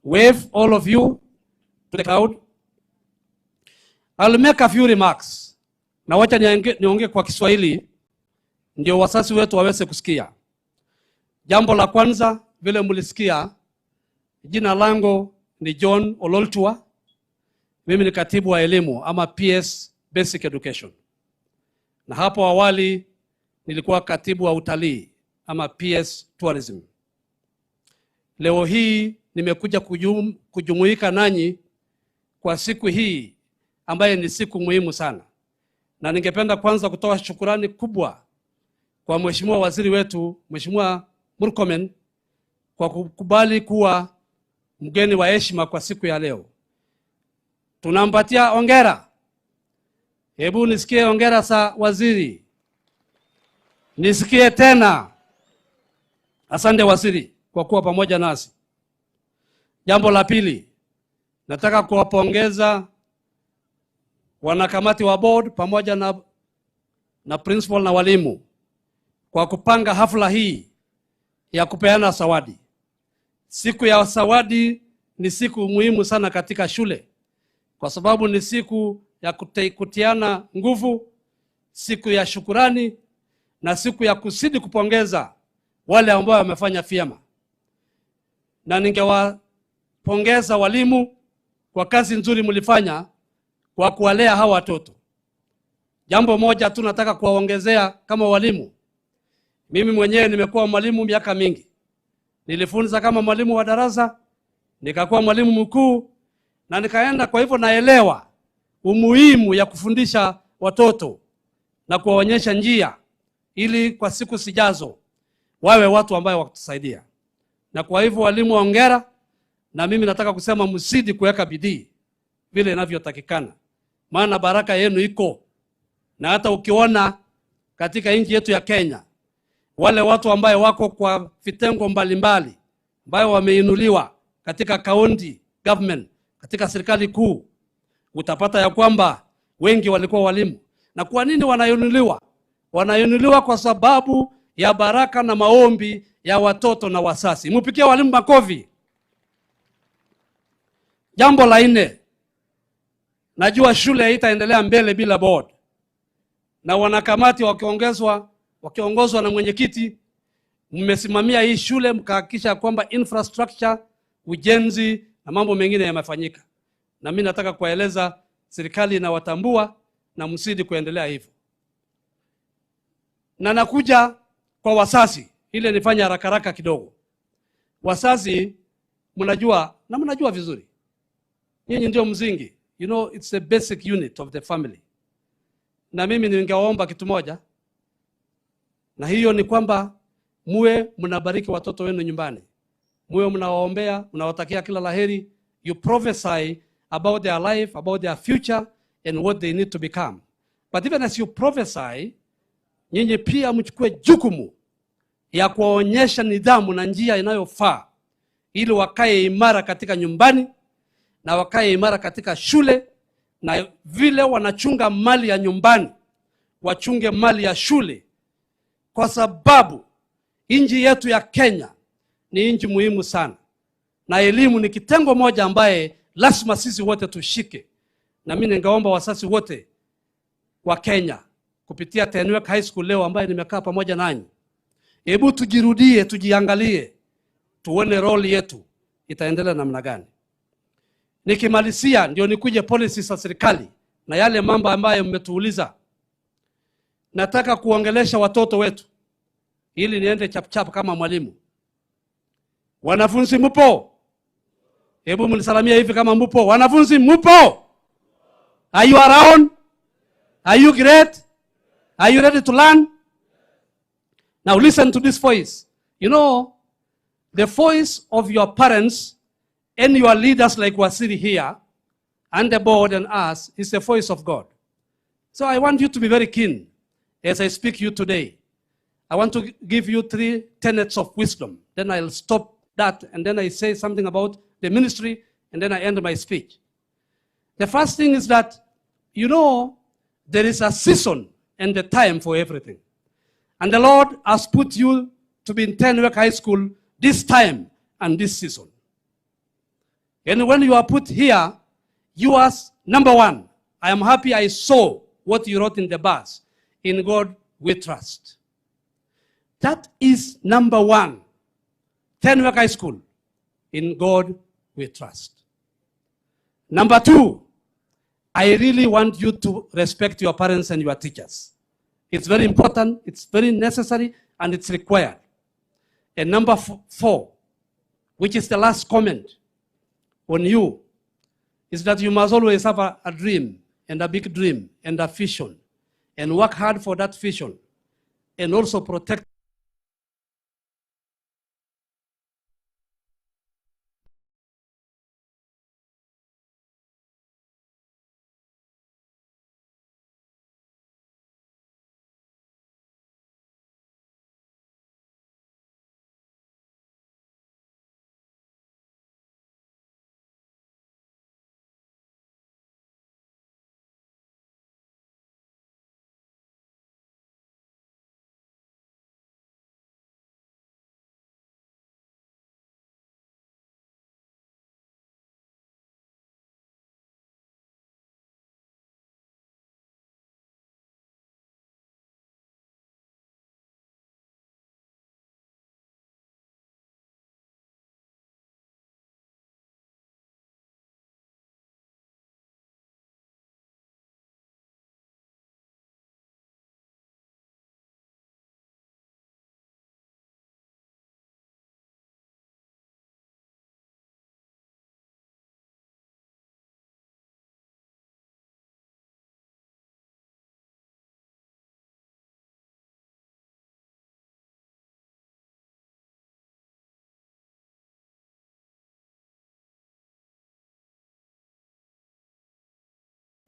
wave all of you to the crowd. I'll make a few remarks. Na wacha niongee kwa Kiswahili ndio wasasi wetu waweze kusikia. Jambo la kwanza, vile mlisikia, jina langu ni John Ololtua. Mimi ni katibu wa elimu ama PS Basic Education. Na hapo awali nilikuwa katibu wa utalii ama PS Tourism. Leo hii nimekuja kujumuika nanyi kwa siku hii ambaye ni siku muhimu sana. Na ningependa kwanza kutoa shukrani kubwa kwa Mheshimiwa Waziri wetu, Mheshimiwa Murkomen, kwa kukubali kuwa mgeni wa heshima kwa siku ya leo. Tunampatia hongera. Hebu nisikie hongera za waziri. Nisikie tena. Asante waziri kwa kuwa pamoja nasi. Jambo la pili, nataka kuwapongeza wanakamati wa board pamoja na principal na walimu kwa kupanga hafla hii ya kupeana zawadi. Siku ya zawadi ni siku muhimu sana katika shule, kwa sababu ni siku ya kutiana nguvu, siku ya shukurani na siku ya kuzidi kupongeza wale ambao wamefanya vyema. Na ningewapongeza walimu kwa kazi nzuri mlifanya kwa kuwalea hawa watoto. Jambo moja tu nataka kuwaongezea kama walimu. Mimi mwenyewe nimekuwa mwalimu miaka mingi. Nilifunza kama mwalimu wa darasa, nikakuwa mwalimu mkuu, na nikaenda, kwa hivyo naelewa umuhimu ya kufundisha watoto na kuwaonyesha njia ili kwa siku sijazo wawe watu ambao wakutusaidia. Na kwa hivyo walimu, hongera, na mimi nataka kusema msidi kuweka bidii vile inavyotakikana. Maana baraka yenu iko. Na hata ukiona katika nchi yetu ya Kenya, wale watu ambao wako kwa vitengo mbalimbali ambao wameinuliwa katika county government, katika serikali kuu, utapata ya kwamba wengi walikuwa walimu. Na kwa nini wanainuliwa? Wanainuliwa kwa sababu ya baraka na maombi ya watoto na wasasi. Mupigie walimu makofi. Jambo la nne, najua shule haitaendelea mbele bila board. Na wanakamati wakiongozwa na mwenyekiti, mmesimamia hii shule, mkahakikisha kwamba infrastructure, ujenzi na mambo mengine yamefanyika. Na mimi nataka kueleza serikali inawatambua na msidi kuendelea hivyo. Na nakuja kwa wasasi, ile nifanya haraka kidogo. Wasasi mnajua, na mnajua vizuri, nyinyi ndio mzingi. You know, it's the basic unit of the family. Na mimi ningewaomba kitu moja, na hiyo ni kwamba muwe mnabariki watoto wenu nyumbani. Muwe mnawaombea, mnawatakia kila laheri. You prophesy about their life, about their future and what they need to become. But even as you prophesy, nyinyi pia mchukue jukumu ya kuwaonyesha nidhamu na njia inayofaa ili wakae imara katika nyumbani na wakae imara katika shule, na vile wanachunga mali ya nyumbani wachunge mali ya shule, kwa sababu nchi yetu ya Kenya ni nchi muhimu sana, na elimu ni kitengo moja ambaye lazima sisi wote tushike. Na mimi ningeomba wasasi wote wa Kenya kupitia Tenwek High School leo ambaye nimekaa pamoja nanyi, hebu tujirudie, tujiangalie, tuone role yetu itaendelea namna gani. Nikimalizia ndio nikuje policies za serikali na yale mambo ambayo mmetuuliza. Nataka kuongelesha watoto wetu ili niende chap kama mwalimu. Wanafunzi mpo? Hebu mnisalamia hivi kama mpo. Wanafunzi mpo? Are you around? Are you great? Are you ready to learn? Now listen to this voice. You know, the voice of your parents and your leaders like Wasiri here, and the board and us, is the voice of God. So I want you to be very keen as I speak to you today. I want to give you 3 tenets of wisdom. Then I'll stop that, and then I say something about the ministry, and then I end my speech. The first thing is that, you know, there is a season and a time for everything. And the Lord has put you to be in Tenwek High School this time and this season. And when you are put here, you are number one. I am happy I saw what you wrote in the bus. In God we trust. That is number one. Tenwek High School. In God we trust. Number two, I really want you to respect your parents and your teachers. It's very important, it's very necessary, and it's required. And number four, which is the last comment on you, is that you must always have a dream, and a big dream, and a vision, and work hard for that vision, and also protect.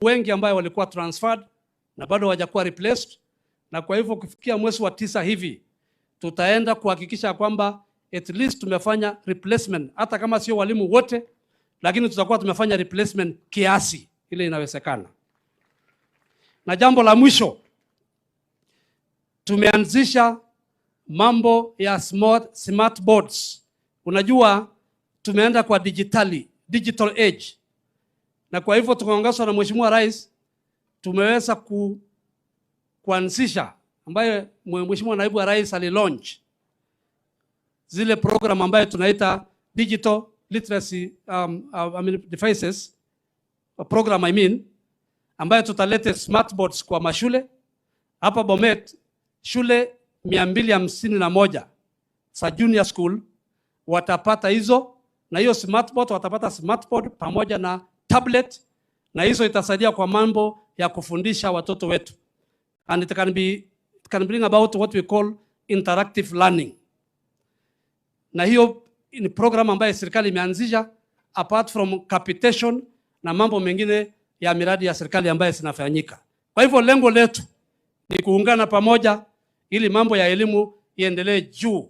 Wengi ambao walikuwa transferred na bado hawajakuwa replaced, na kwa hivyo kufikia mwezi wa 9 hivi tutaenda kuhakikisha kwamba at least tumefanya replacement, hata kama sio walimu wote, lakini tutakuwa tumefanya replacement kiasi ile inawezekana. Na jambo la mwisho, tumeanzisha mambo ya smart boards. Unajua tumeenda kwa digital age. Na kwa hivyo tukaongozwa na Mheshimiwa Rais, tumeweza kuanzisha ambayo Mheshimiwa Naibu wa Rais alilaunch zile program ambayo tunaita digital literacy devices program ambayo tutalete smart boards kwa mashule. Hapa Bomet shule 251 za junior school watapata hizo, na hiyo smart board watapata smart board pamoja na tablet, na hizo itasaidia kwa mambo ya kufundisha watoto wetu, and it can bring about what we call interactive learning. Na hiyo ni program ambayo serikali imeanzisha apart from capitation na mambo mengine ya miradi ya serikali ambayo zinafanyika. Kwa hivyo lengo letu ni kuungana pamoja ili mambo ya elimu iendelee juu.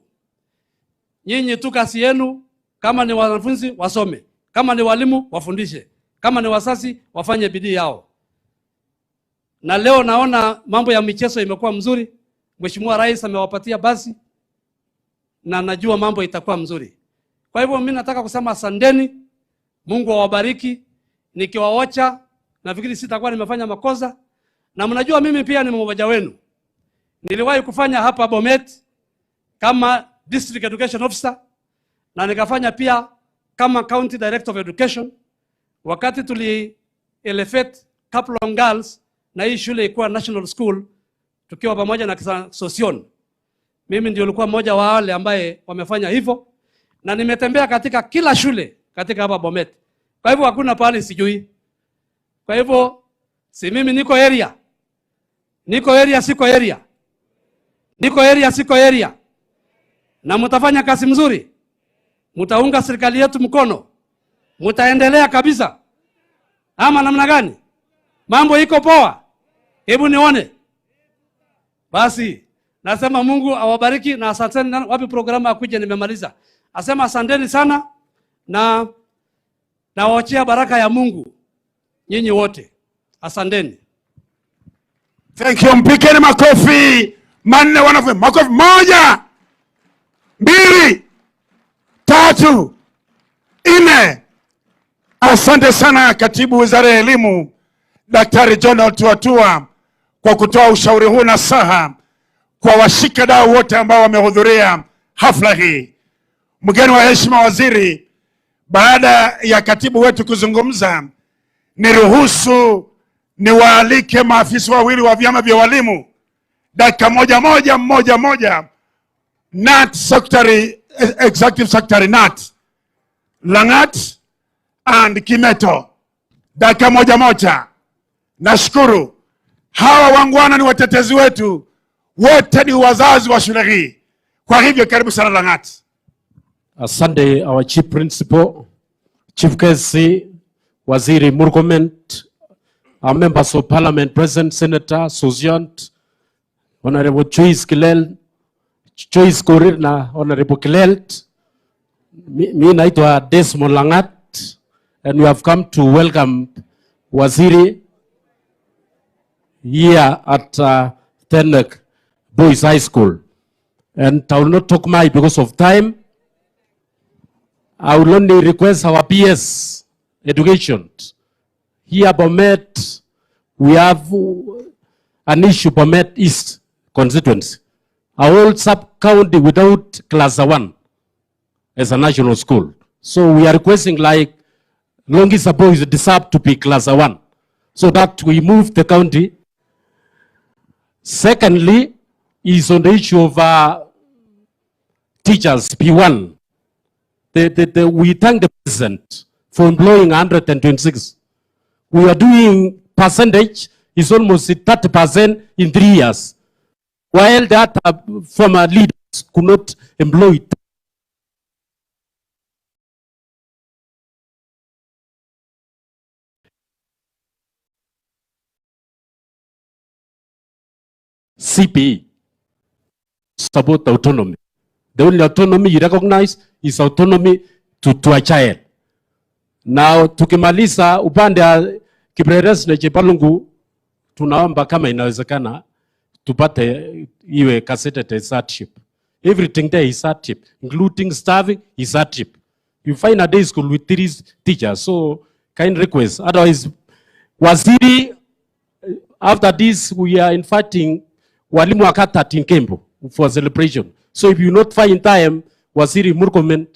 Nyinyi tu kazi yenu, kama ni wanafunzi wasome, kama ni walimu wafundishe, kama ni wazazi wafanye bidii yao. Na leo naona mambo ya michezo imekuwa mzuri. Mheshimiwa Rais amewapatia basi na najua mambo itakuwa mzuri. Kwa hivyo mimi nataka kusema asanteni, Mungu awabariki. Nikiwaocha nafikiri sitakuwa nimefanya makosa, na mnajua mimi pia ni mmoja wenu. Niliwahi kufanya hapa Bomet kama District Education Officer, na nikafanya pia kama County Director of Education wakati tuli elevate Kaplong Girls na hii shule ilikuwa national school tukiwa pamoja na Sosion. Mimi ndio nilikuwa mmoja wa wale ambaye wamefanya hivyo, na nimetembea katika kila shule katika hapa Bomet. Kwa hivyo hakuna pahali sijui. Kwa hivyo si mimi niko area. Niko area siko area. Niko area siko area. Na mtafanya kazi mzuri. Mtaunga serikali yetu mkono. Mtaendelea kabisa. Ama namna gani? Mambo iko poa. Hebu nione. Basi nasema Mungu awabariki na asanteni. Wapi programu ya kuja nimemaliza. Asema asanteni sana na nawaachia baraka ya Mungu nyinyi wote. Asanteni. Thank you. Mpikeni makofi manne wanafunzi. Makofi 1 2 3 4 Asante sana Katibu Wizara ya Elimu Daktari John Otuatua kwa kutoa ushauri huu na saha kwa washikadau wote ambao wamehudhuria hafla hii. Mgeni wa heshima waziri, baada ya katibu wetu kuzungumza, niruhusu niwaalike maafisa wawili wa vyama vya walimu dakika moja. NAT Secretary, Executive Secretary NAT Langat and Kimeto, dakika moja. Nashukuru. Hawa wangwana ni watetezi wetu, wote ni wazazi wa shule hii. Kwa hivyo karibu sana Langat. Sunday, our Chief Principal, Chief KC, Waziri Murkomen, our members of Parliament present, Senator Suziant, Honorable Joyce Korir na Honorable Kilelt. Mi naitwa Desmond Langat, and we have come to welcome Waziri here at Tenwek Boys High School. And I will not talk much because of time. I will only request our PS education. Here Bomet, we have an issue, Bomet East constituency. Our whole sub-county without class 1 as a national school. So we are requesting like Longisa Boys deserve to be class 1 so that we move the county. Secondly, is on the issue of teachers, P1. We thank the president for employing 126. We are doing percentage is almost 30% in 3 years, while the other former leaders could not employ it. CPE, support autonomy. The only autonomy you recognize is autonomy to a child. Now, tukimaliza upande ya Kipreres na Chepalungu, tunaomba kama inawezekana tupate iwe gazetted as hardship. Everything there is hardship, including starving is hardship. You find a day school with 3 teachers, so kind request. Otherwise, Waziri, after this, we are inviting walimu wakata Tinkembo for celebration. So if you not find time, Waziri Murkomen,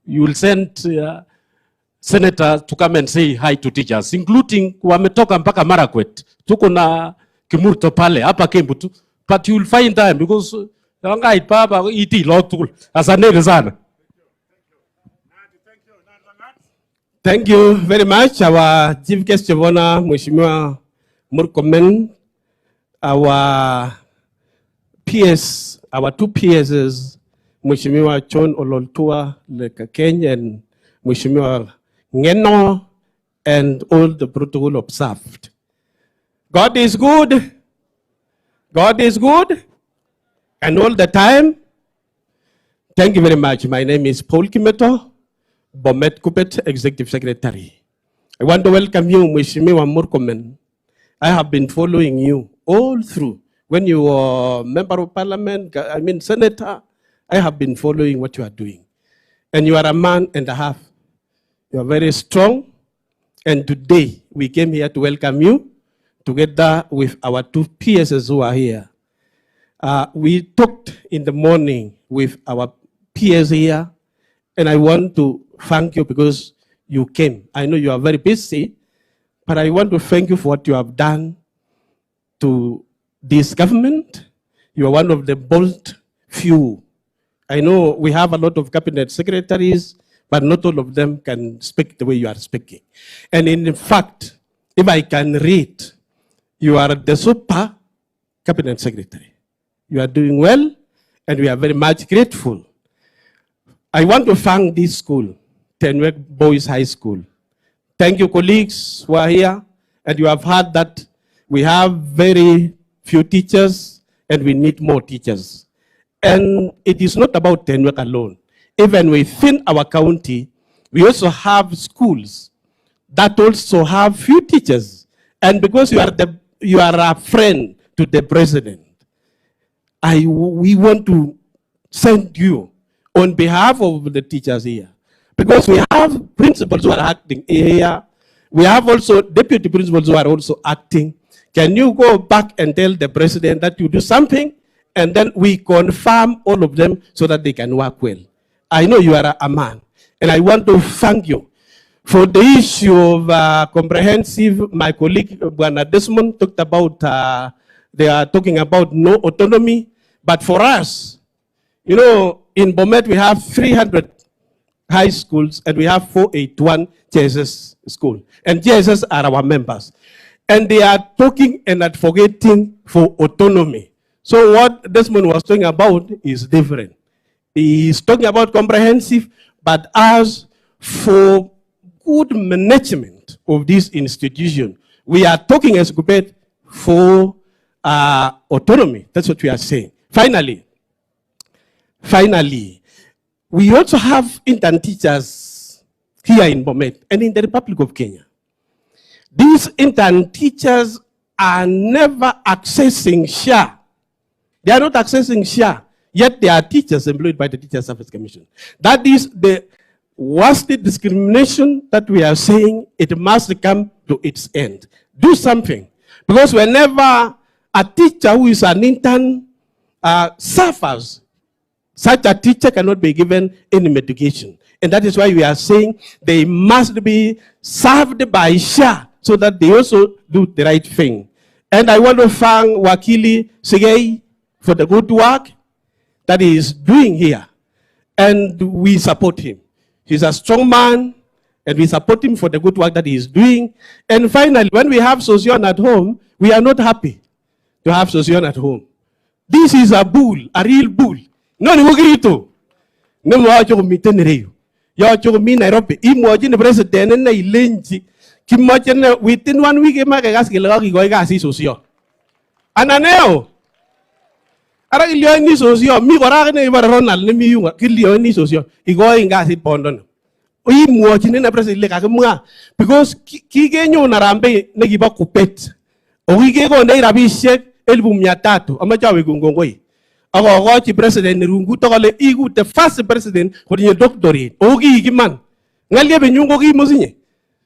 you will send senator to come and say hi to teachers, including wametoka mpaka Marakwet. Tuko na Kimurto pale hapa Kembu tu, but you will find time because wangai baba iti lotul asante sana. Thank you very much, our Chief Guest of Honor, Mheshimiwa Murkomen, our PS, our 2 PSs, Mheshimiwa John Ololtua Lekakeny and Mheshimiwa Ngeno, and all the protocol observed. God is good. God is good. And all the time. Thank you very much. My name is Paul Kimeto, Bomet Kupet, Executive Secretary. I want to welcome you, Mheshimiwa Murkomen. I have been following you all through. When you were member of parliament, senator, I have been following what you are doing. And you are a man and a half. You are very strong. And today, we came here to welcome you together with our 2 PSs who are here. We talked in the morning with our PS here, and I want to thank you because you came. I know you are very busy, but I want to thank you for what you have done to this government. You are one of the bold few. I know we have a lot of cabinet secretaries, but not all of them can speak the way you are speaking. And in fact, if I can read, you are the super cabinet secretary. You are doing well, and we are very much grateful. I want to thank this school, Tenwek Boys High School. Thank you, colleagues who are here, and you have heard that we have very few teachers, and we need more teachers. And it is not about Tenwek alone. Even within our county, we also have schools that also have few teachers. And because you are a friend to the president, we want to send you on behalf of the teachers here, because we have principals who are acting here. We have also deputy principals who are also acting. Can you go back and tell the president that you do something, and then we confirm all of them so that they can work well? I know you are a man, and I want to thank you for the issue of comprehensive. My colleague, Bwana Desmond, talked about, they are talking about no autonomy. But for us, you know, in Bomet, we have 300 high schools, and we have 481 JSS school. And JSS are our members. And they are talking and advocating for autonomy. So what Desmond was talking about is different. He is talking about comprehensive, but as for good management of this institution, we are talking as Gupet for autonomy. That's what we are saying. Finally, we also have intern teachers here in Bomet and in the Republic of Kenya. These intern teachers are never accessing SHA. They are not accessing SHA, yet they are teachers employed by the Teacher Service Commission. That is the worst discrimination that we are saying. It must come to its end. Do something. Because whenever a teacher who is an intern suffers, such a teacher cannot be given any medication. And that is why we are saying they must be served by SHA so that they also do the right thing. And I want to thank Wakili Sigei for the good work that he is doing here. And we support him. He's a strong man, and we support him for the good work that he is doing. And finally, when we have Sosion at home, we are not happy to have Sosion at home. This is a bull, a real bull. No, ni mugirito. No mo acho kumiten reyo. Ya acho kumi Nairobi. Imo acho ni president na ilenji. Kimoche na within 1 week ema kagas kilaga kigoi kasi Sosion. Ananeo. Ara kilio ni Sosion. Mi kora ne ibar Ronald ne mi yunga. Kilio ni Sosion. Igoi ngasi pondon. Imo acho ni na president le kakimwa. Because kigenyo na rambe ne kiba kupet. Ogige ko ndai rabishek 1300 amachawe kungongoi. Ako president rungu tokale igu the first president ko ni doctorate. Ogi giman. Ngalie benyungo gi mosinye.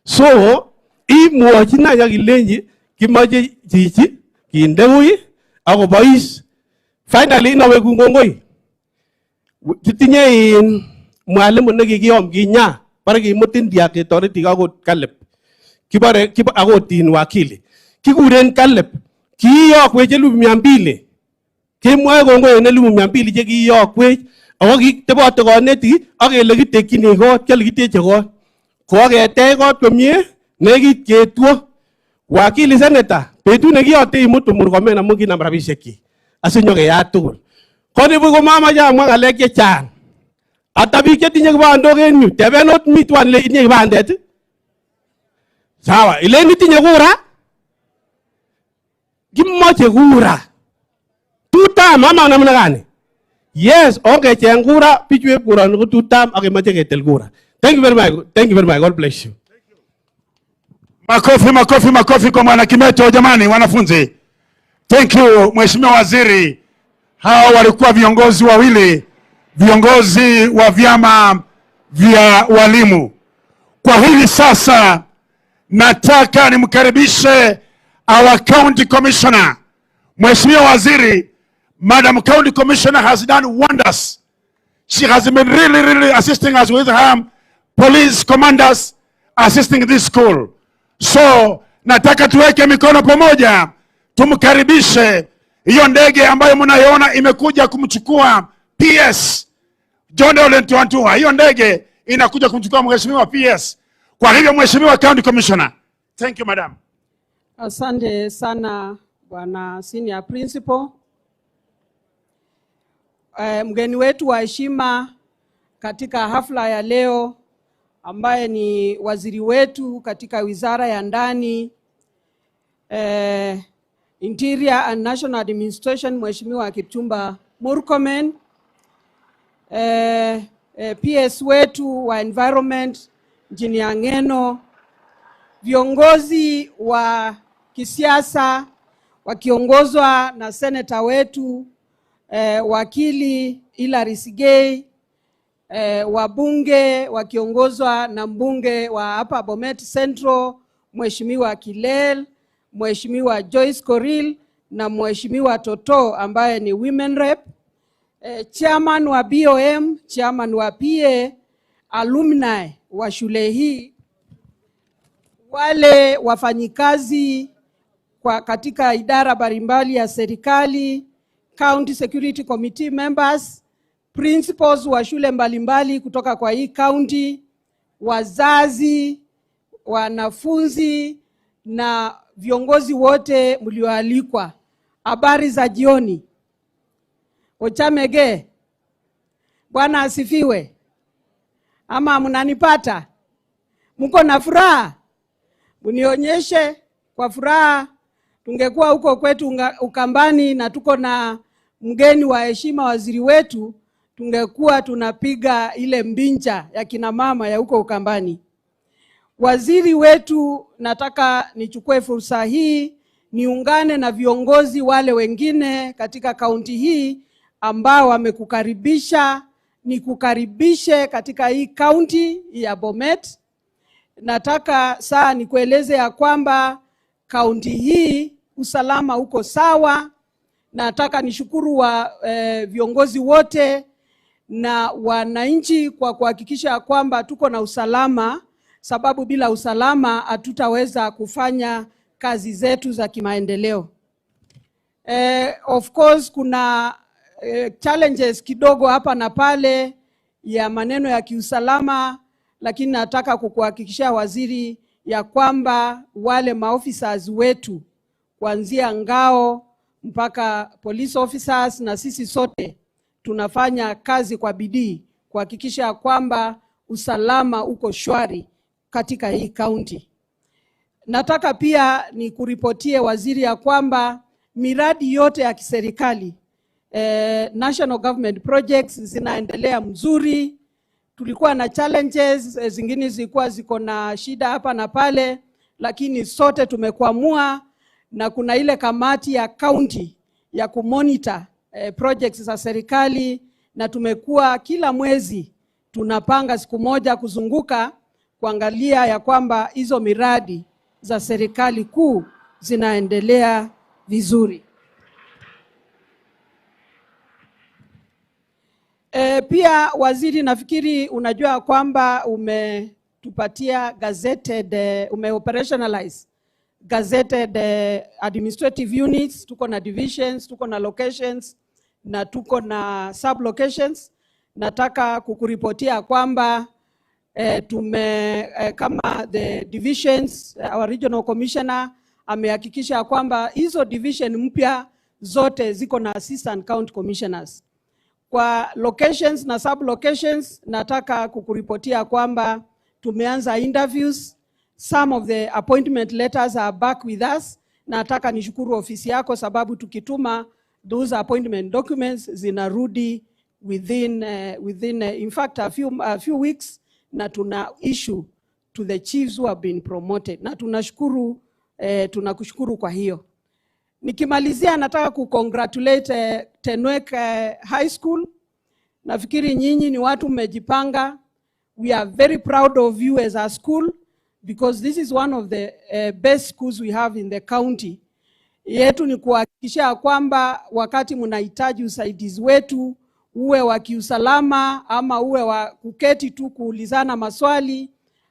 So imo china ya gilenji kimaje chichi kindewui ako boys. Finally na we kungongoi. Kitinye in mwalimu ne kikiyom kinya para kimutin dia ke toriti kako Caleb. Kibare ako tin wakili. Kikuren Caleb. Kiyok weche 200. Kemwae kongoi ne 200 che kiyokwech ako kitebote koneti ak ele kitekyini kot kele kiteche kot ko ketech kot komie nekit ketwo wakili senator betut ne kiyote imutu Murkomen amun kinam rabishekyi asinyo keyat tugul koni bu komamache amwa ngalek chechang ata biik chetinye kibandok en yu teben ot mi twan ile itinye kibandet sawa ile itinye kura kimoche kura tutam mama namna gani? Yes, okay, chengura pichwe kura no tutam akemache ketel kura. Thank you very much. Thank you very much. God bless you. Makofi kwa mwana Kimeto jamani wanafunzi. Thank you Mheshimiwa Waziri. Hao walikuwa viongozi wawili, viongozi wa vyama vya walimu. Kwa hili sasa nataka nimkaribishe our county commissioner. Mheshimiwa Waziri, Madam County Commissioner has done wonders. She has been really assisting us with her police commanders assisting this school. So, nataka tuweke mikono pamoja, tumkaribishe hiyo ndege ambayo mnayoona imekuja kumchukua PS John Olentuantua. Hiyo ndege inakuja kumchukua Mheshimiwa PS. Kwa hivyo Mheshimiwa County Commissioner. Thank you, madam. Asante sana Bwana Senior Principal. Mgeni wetu wa heshima katika hafla ya leo ambaye ni waziri wetu katika Wizara ya Ndani, Interior and National Administration, Mheshimiwa Kipchumba Murkomen, PS wetu wa Environment, Engineer Ngeno, viongozi wa kisiasa wakiongozwa na senator wetu wakili Hilary Sigei, wabunge wakiongozwa na mbunge wa hapa Bomet Central, Mheshimiwa Kilel, Mheshimiwa Joyce Koril na Mheshimiwa Toto ambaye ni women rep, chairman wa BOM, chairman wa PA, alumni wa shule hii, wale wafanyikazi katika idara mbalimbali ya serikali, county security committee members, principals wa shule mbalimbali kutoka kwa hii county, wazazi, wanafunzi na viongozi wote mlioalikwa. Habari za jioni. Ochamege. Bwana asifiwe. Ama mnanipata? Mko na furaha? Unionyeshe kwa furaha. Tungekuwa huko kwetu Ukambani na tuko na mgeni wa heshima, waziri wetu, tungekuwa tunapiga ile mbinja ya kina mama ya huko Ukambani. Waziri wetu, nataka nichukue fursa hii niungane na viongozi wale wengine katika kaunti hii ambao wamekukaribisha, nikukaribishe katika hii kaunti ya Bomet. Nataka saa nikueleze ya kwamba kaunti hii usalama uko sawa. Nataka nishukuru viongozi wote na wananchi kwa kuhakikisha kwamba tuko na usalama, sababu bila usalama hatutaweza kufanya kazi zetu za kimaendeleo. Of course kuna challenges kidogo hapa na pale ya maneno ya kiusalama, lakini nataka kukuhakikishia waziri ya kwamba wale maofficers wetu kuanzia ngao mpaka police officers na sisi sote tunafanya kazi kwa bidii kuhakikisha kwamba usalama uko shwari katika hii county. Nataka pia ni kuripotie waziri ya kwamba miradi yote ya kiserikali, national government projects zinaendelea mzuri. Tulikuwa na challenges, zingine zilikuwa ziko na shida hapa na pale, lakini sote tumekwamua, na kuna ile kamati ya county ya kumonitor projects za serikali, na tumekuwa kila mwezi tunapanga siku moja kuzunguka kuangalia ya kwamba hizo miradi za serikali kuu zinaendelea vizuri. Pia waziri, nafikiri unajua kwamba umetupatia gazetted, umeoperationalize gazetted administrative units. Tuko na divisions, tuko na locations na tuko na sub locations. Nataka kukuripotia kwamba kama the divisions, our regional commissioner amehakikisha kwamba hizo division mpya zote ziko na assistant county commissioners. Kwa locations na sub locations, nataka kukuripotia kwamba tumeanza interviews. Some of the appointment letters are back with us. Nataka nishukuru ofisi yako sababu tukituma those appointment documents zinarudi within in fact a few weeks, na tuna issue to the chiefs who have been promoted, na tunashukuru, tunakushukuru kwa hiyo. Nikimalizia nataka kukongratulate Tenwek High School. Nafikiri nyinyi ni watu mmejipanga. We are very proud of you as a school because this is one of the best schools we have in the county. Yetu ni kuhakikisha kwamba wakati mnahitaji usaidizi wetu, uwe wa kiusalama ama uwe wa kuketi tu kuulizana maswali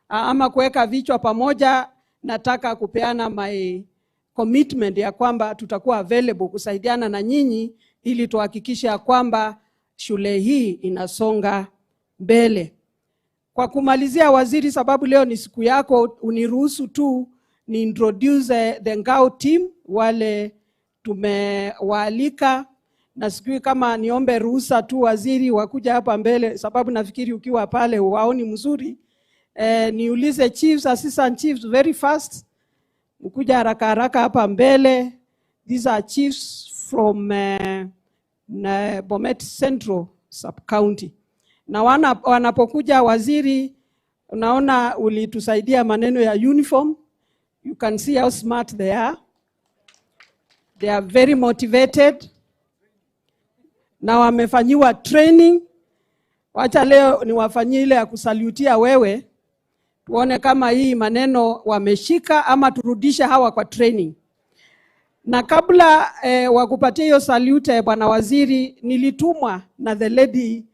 ama kuweka vichwa pamoja, nataka kupeana my commitment ya kwamba tutakuwa available kusaidiana na nyinyi ili tuhakikisha kwamba shule hii inasonga mbele. Kwa kumalizia waziri, sababu leo ni siku yako, uniruhusu tu ni introduce the Ngao team wale tumewaalika, na sikui kama niombe ruhusa tu waziri wakuja hapa mbele sababu nafikiri ukiwa pale waoni mzuri. Niulize chiefs, assistant chiefs very fast, ukuja haraka haraka hapa mbele. These are chiefs from Bomet Central sub-county. Na wanapokuja waziri, unaona ulitusaidia maneno ya uniform. You can see how smart they are. They are very motivated. Na wamefanyiwa training. Wacha leo niwafanyie ile ya kusalutia wewe, tuone kama hii maneno wameshika ama turudishe hawa kwa training. Na kabla wa kupatia hiyo salute bwana waziri, nilitumwa na the lady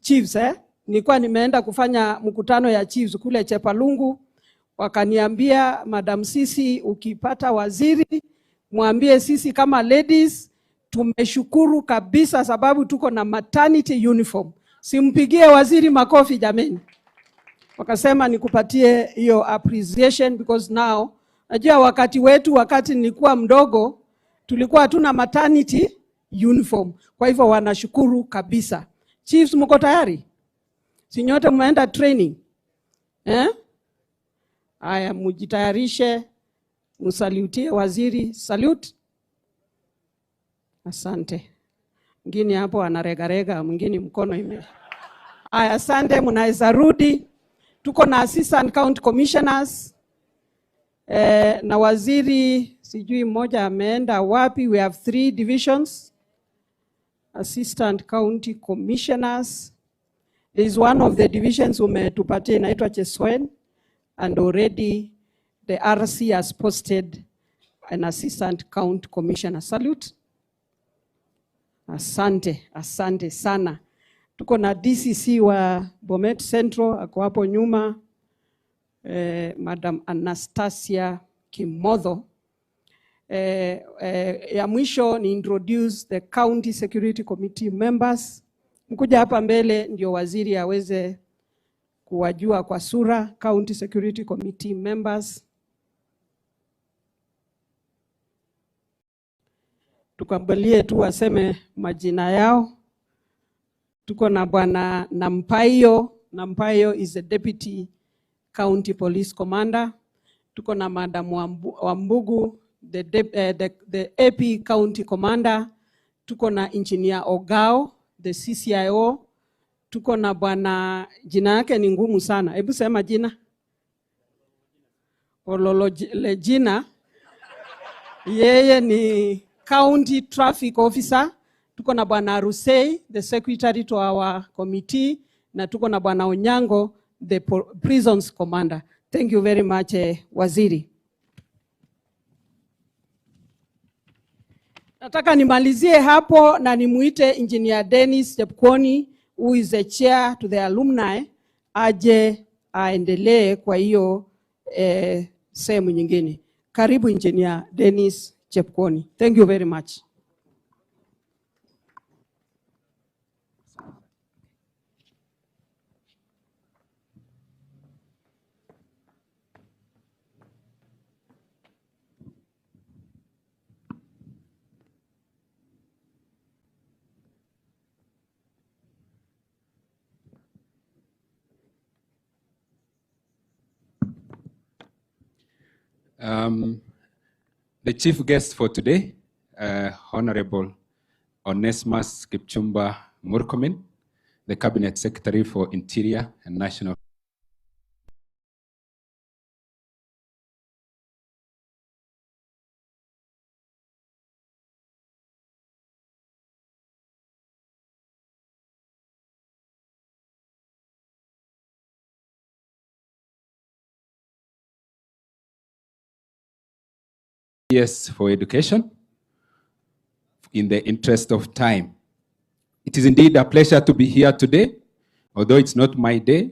chiefs. Nilikuwa nimeenda kufanya mkutano ya chiefs kule Chepalungu, wakaniambia Madam Sisi, ukipata waziri mwambie sisi kama ladies tumeshukuru kabisa sababu tuko na maternity uniform. Simpigie waziri makofi jameni. Wakasema nikupatie hiyo appreciation because now najua wakati nilikuwa mdogo tulikuwa hatuna maternity uniform. Kwa hivyo wanashukuru kabisa. Chiefs, mko tayari? Si nyote mmeenda training? Haya, mjitayarishe, msalutie waziri. Salute. Asante. Mwingine hapo anaregarega, mwingine mkono ime. Haya, asante, mnaweza rudi. Tuko na assistant county commissioners. Na waziri sijui mmoja ameenda wapi. We have 3 divisions. Assistant county commissioners. There is one of the divisions umetupatia inaitwa Cheswen, and already the RC has posted an assistant county commissioner. Salute. Asante sana. Tuko na DCC wa Bomet Central, ako hapo nyuma, Madam Anastasia Kimodho. Ya mwisho ni introduce the County Security Committee members. Mkuja hapa mbele ndio waziri aweze kuwajua kwa sura. County Security Committee members. Tukambalie tu waseme majina yao. Tuko na bwana Nampayo. Nampayo is the Deputy County Police Commander. Tuko na Madam Wambugu, the AP County Commander. Tuko na Engineer Ogao, the CCIO. Tuko na bwana, jina yake ni ngumu sana. Hebu sema jina. Ololojina. Yeye ni County Traffic Officer. Tuko na bwana Rusei, the secretary to our committee, na tuko na bwana Onyango, the prisons commander. Thank you very much, waziri. Nataka nimalizie hapo na nimuite Engineer Dennis Chepkwony, who is the chair to the alumni, aje aendelee kwa hiyo sehemu nyingine. Karibu Engineer Dennis Chepkwony. Thank you very much. The chief guest for today, Honorable Onesmus Kipchumba Murkomen, the Cabinet Secretary for Interior and National. Yes, for education, in the interest of time. It is indeed a pleasure to be here today, although it's not my day,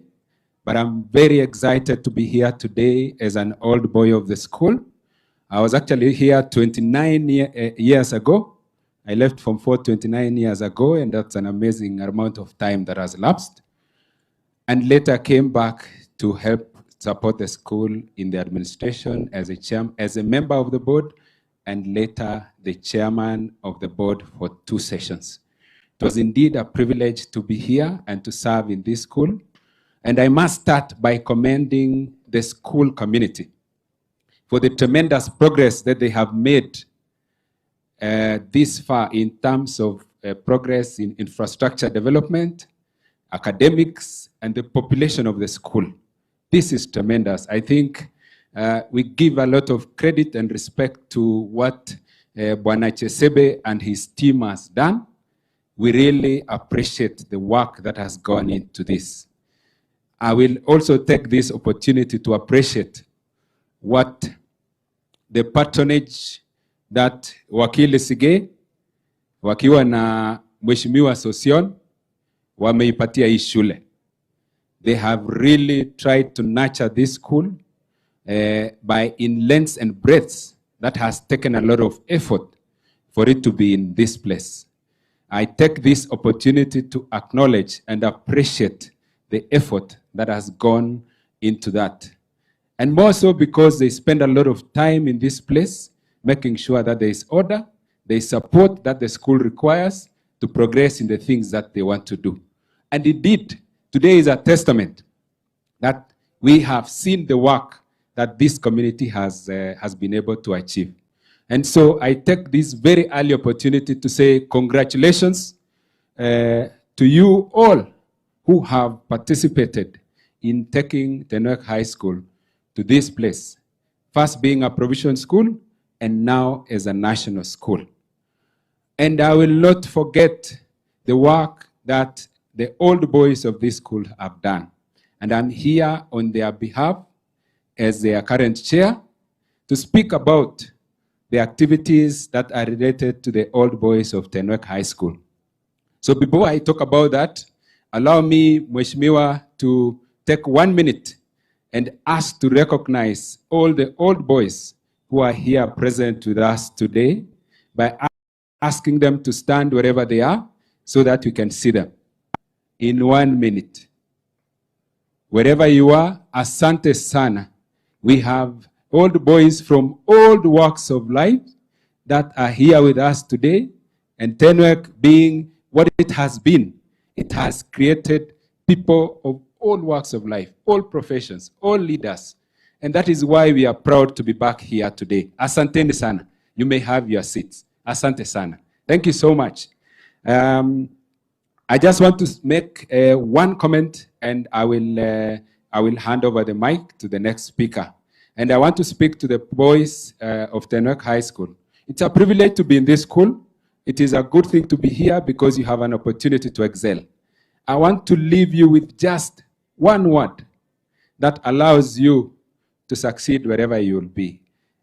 but I'm very excited to be here today as an old boy of the school. I was actually here 29 years ago. I left Form 4 29 years ago, and that's an amazing amount of time that has lapsed. And later came back to help support the school in the administration as a member of the board, and later the chairman of the board for 2 sessions. It was indeed a privilege to be here and to serve in this school. And I must start by commending the school community for the tremendous progress that they have made this far in terms of progress in infrastructure development, academics, and the population of the school. This is tremendous. I think we give a lot of credit and respect to what Bwana Chesebe and his team has done. we really appreciate the work that has gone into this. I will also take this opportunity to appreciate what the patronage that Wakili Sige wakiwa na Mheshimiwa Sosion wameipatia hii shule. They have really tried to nurture this school by in lengths and breadths that has taken a lot of effort for it to be in this place. I take this opportunity to acknowledge and appreciate the effort that has gone into that. And more so because they spend a lot of time in this place, making sure that there is order, there is support that the school requires to progress in the things that they want to do. And indeed, today is a testament that we have seen the work that this community has been able to achieve. And so I take this very early opportunity to say congratulations to you all who have participated in taking Tenwek High School to this place, first being a provincial school and now as a national school. And I will not forget the work that the old boys of this school have done. And I'm here on their behalf as their current chair to speak about the activities that are related to the old boys of Tenwek High School. So before I talk about that, allow me, Mheshimiwa, to take 1 minute and ask to recognize all the old boys who are here present with us today by asking them to stand wherever they are so that we can see them. In 1 minute. Wherever you are, asante sana. We have old boys from all walks of life that are here with us today. And Tenwek being what it has been, it has created people of all walks of life, all professions, all leaders. And that is why we are proud to be back here today. Asante sana. You may have your seats. Asante sana. Thank you so much. I just want to make one comment, and I will hand over the mic to the next speaker. And I want to speak to the boys of Tenwek High School. It's a privilege to be in this school. It is a good thing to be here because you have an opportunity to excel. I want to leave you with just one word that allows you to succeed wherever you will be.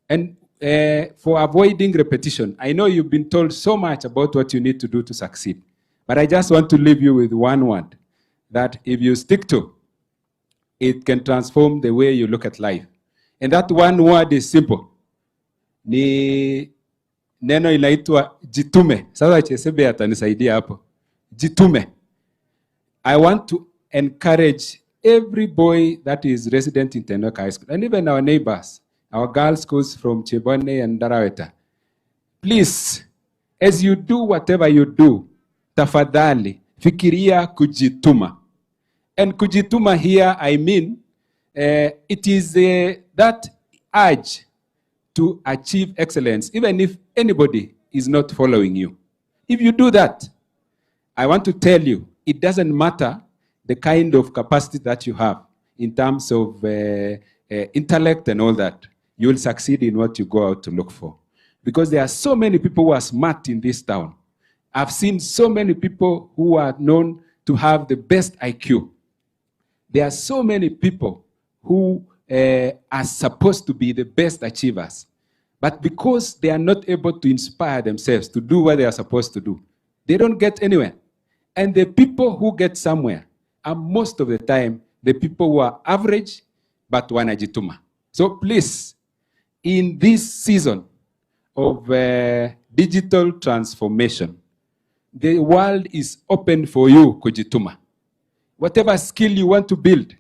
And for avoiding repetition, I know you've been told so much about what you need to do to succeed. But I just want to leave you with one word that if you stick to, it can transform the way you look at life. And that one word is simple. Ni neno inaitwa jitume. Sasa Chesebe atanisaidia hapo. Jitume. I want to encourage every boy that is resident in Tenwek High School, and even our neighbors, our girls' schools from Chebone and Daraweta. Please, as you do whatever you do, tafadhali, fikiria kujituma. And kujituma here, I mean, it is that urge to achieve excellence, even if anybody is not following you. If you do that, I want to tell you, it doesn't matter the kind of capacity that you have in terms of intellect and all that. You will succeed in what you go out to look for. Because there are so many people who are smart in this town. I've seen so many people who are known to have the best IQ. There are so many people who are supposed to be the best achievers. But because they are not able to inspire themselves to do what they are supposed to do, they don't get anywhere. And the people who get somewhere are most of the time the people who are average but wanajituma. So please, in this season of digital transformation, the world is open for you, kujituma. Whatever skill you want to build,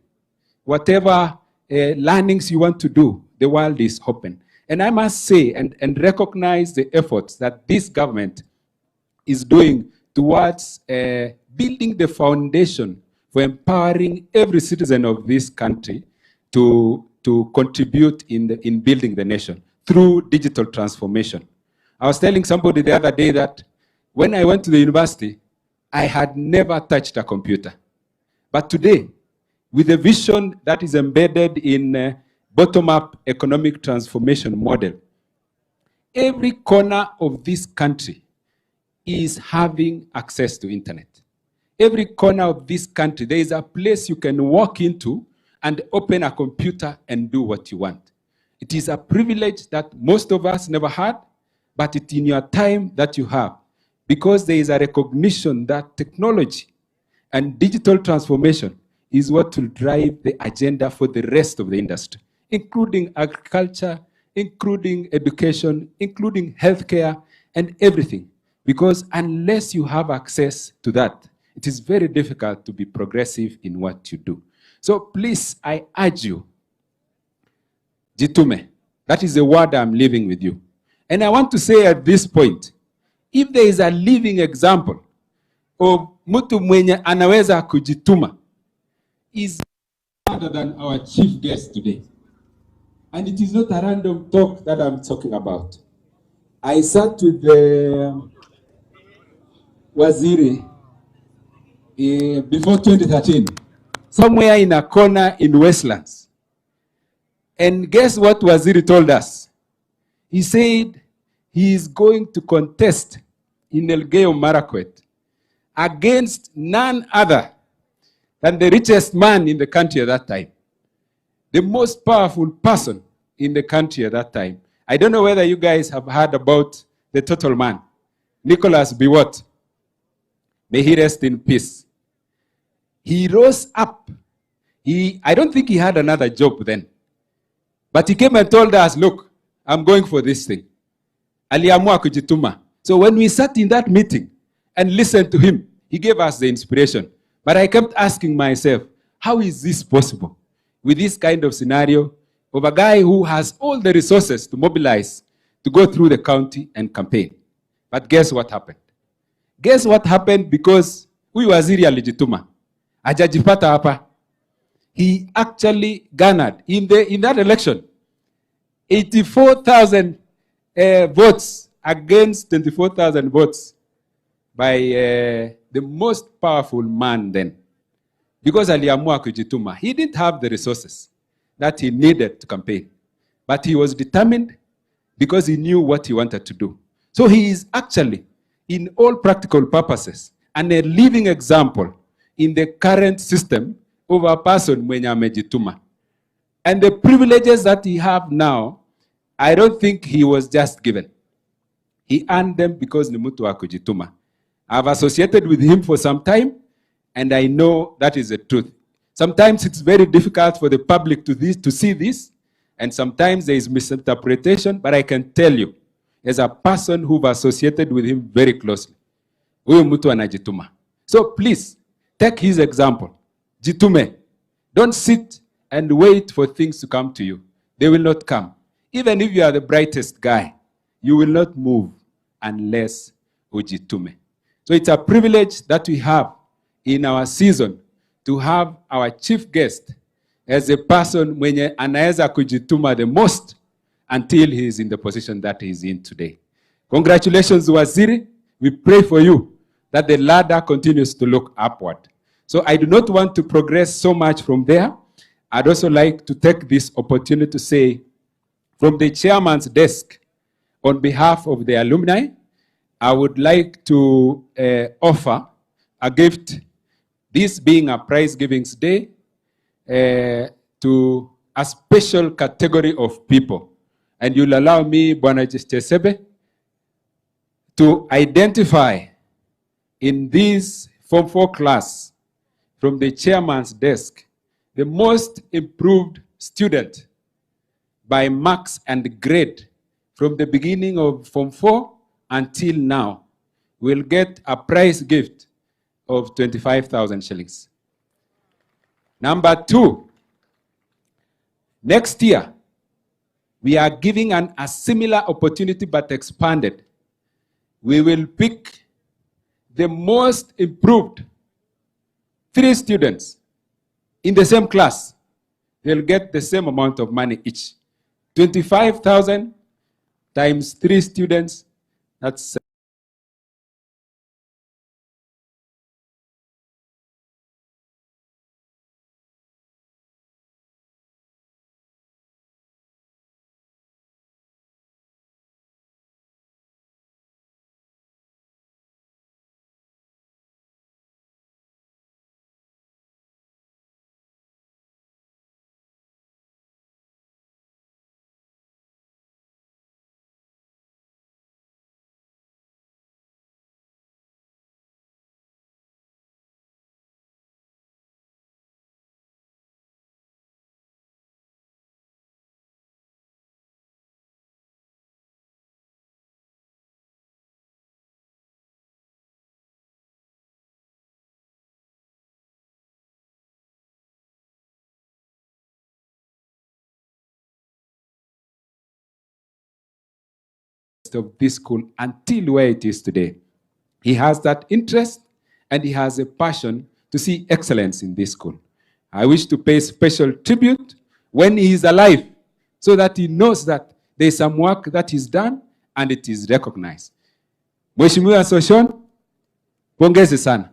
whatever learnings you want to do, the world is open. And I must say and recognize the efforts that this government is doing towards building the foundation for empowering every citizen of this country to contribute in building the nation through digital transformation. I was telling somebody the other day that when I went to the university, I had never touched a computer. But today, with a vision that is embedded in bottom-up economic transformation model, every corner of this country is having access to internet. Every corner of this country, there is a place you can walk into and open a computer and do what you want. It is a privilege that most of us never had, but it's in your time that you have, because there is a recognition that technology and digital transformation is what will drive the agenda for the rest of the industry, including agriculture, including education, including healthcare, and everything. Because unless you have access to that, it is very difficult to be progressive in what you do. So please, I urge you, jitume. That is the word I'm leaving with you. And I want to say at this point, if there is a living example of mtu mwenye anaweza kujituma, is other than our chief guest today. And it is not a random talk that I'm talking about. I sat with the Waziri before 2013, somewhere in a corner in Westlands. And guess what Waziri told us? He said he is going to contest in Elgeyo Marakwet against none other than the richest man in the country at that time, the most powerful person in the country at that time. I don't know whether you guys have heard about the total man, Nicholas Biwott. May he rest in peace. He rose up. I don't think he had another job then. But he came and told us, look, I'm going for this thing. Aliamua kujituma. So when we sat in that meeting and listened to him, he gave us the inspiration. But I kept asking myself, how is this possible with this kind of scenario of a guy who has all the resources to mobilize to go through the county and campaign? But guess what happened? Guess what happened? Because huyu waziri alijituma. Hajajipata hapa. He actually garnered in that election 84,000 votes against 24,000 votes by the most powerful man then. Because aliamua kujituma. He didn't have the resources that he needed to campaign. But he was determined because he knew what he wanted to do. So he is actually, in all practical purposes, and a living example in the current system of a person mwenye amejituma. And the privileges that he have now, I don't think he was just given. He earned them because ni mtu wa kujituma. I've associated with him for some time, and I know that is the truth. Sometimes it's very difficult for the public to see this, and sometimes there is misinterpretation, but I can tell you, as a person who've associated with him very closely, huyu mtu anajituma. So please, take his example. Jitume. Don't sit and wait for things to come to you. They will not come. Even if you are the brightest guy, you will not move unless ujitume. So it's a privilege that we have in our season to have our chief guest as a person mwenye anaweza kujituma the most until he is in the position that he is in today. Congratulations, Waziri. We pray for you that the ladder continues to look upward. So I do not want to progress so much from there. I'd also like to take this opportunity to say, from the chairman's desk, on behalf of the alumni, I would like to offer a gift, this being a prize givings day, to a special category of people. And you'll allow me, Bwana Chesebe, to identify in this Form 4 class, from the chairman's desk, the most improved student by marks and grade from the beginning of Form 4 until now will get a prize gift of 25,000 shillings. Number 2, next year, we are giving a similar opportunity but expanded. We will pick the most improved 3 students in the same class. They'll get the same amount of money each. 25,000 times 3 students, that's of this school until where it is today. He has that interest and he has a passion to see excellence in this school. I wish to pay special tribute when he is alive so that he knows that there is some work that is done and it is recognized. Mheshimiwa Soshon, pongezi sana.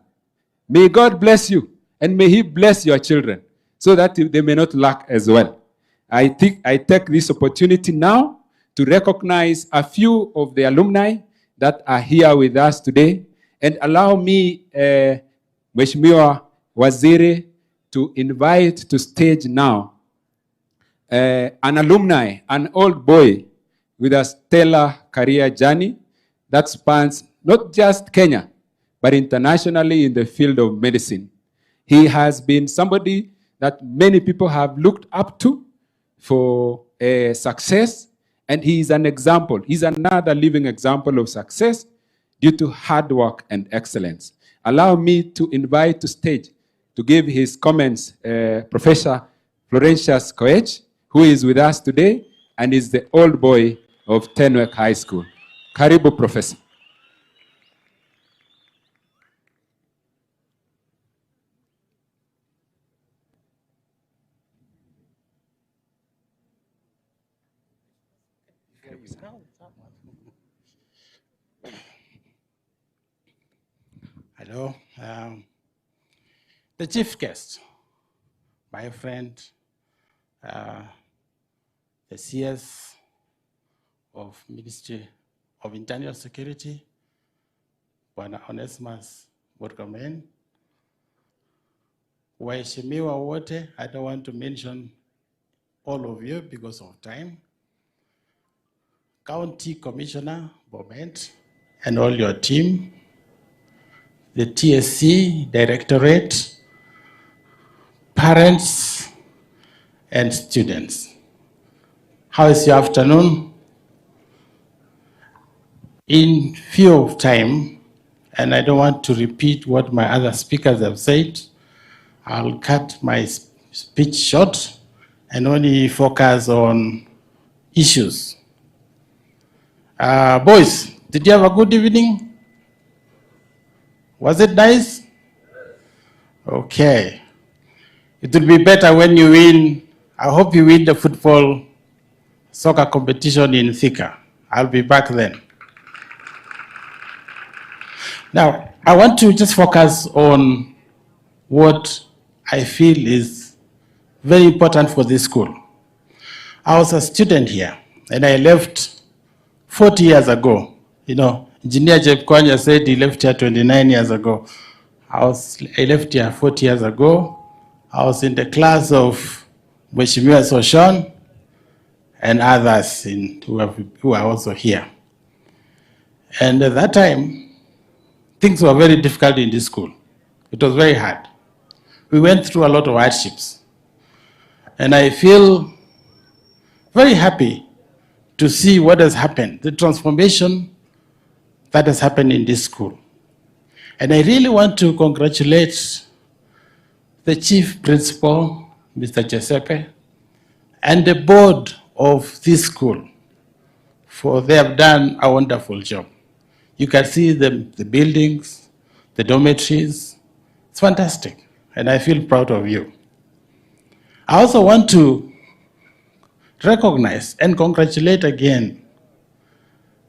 May God bless you and may he bless your children so that they may not lack as well. I take this opportunity now to recognize a few of the alumni that are here with us today, and allow me, Mheshimiwa Waziri, to invite to stage now an alumni, an old boy with a stellar career journey that spans not just Kenya, but internationally in the field of medicine. He has been somebody that many people have looked up to for success, and he is an example. He's another living example of success due to hard work and excellence. Allow me to invite to stage to give his comments Professor Florentius Koech, who is with us today and is the old boy of Tenwek High School. Karibu, Professor. Hello. The chief guest, my friend, the CS of Ministry of Internal Security, Bwana Onesimus Murkomen, waheshimiwa wote, I don't want to mention all of you because of time, County Commissioner Bomet and all your team, the TSC Directorate, parents, and students. How is your afternoon? In few of time, and I don't want to repeat what my other speakers have said, I'll cut my speech short and only focus on issues. Boys, did you have a good evening? Was it nice? Okay. It will be better when you win. I hope you win the football soccer competition in Thika. I'll be back then. Now, I want to just focus on what I feel is very important for this school. I was a student here, and I left 40 years ago. You know, Engineer Jeb Kwanya said he left here 29 years ago. I left here 40 years ago. I was in the class of Mheshimiwa Soshon and others who are also here. And at that time, things were very difficult in this school. It was very hard. We went through a lot of hardships. And I feel very happy to see what has happened, the transformation that has happened in this school. And I really want to congratulate the chief principal, Mr. Giuseppe, and the board of this school, for they have done a wonderful job. You can see the buildings, the dormitories. It's fantastic, and I feel proud of you. I also want to recognize and congratulate again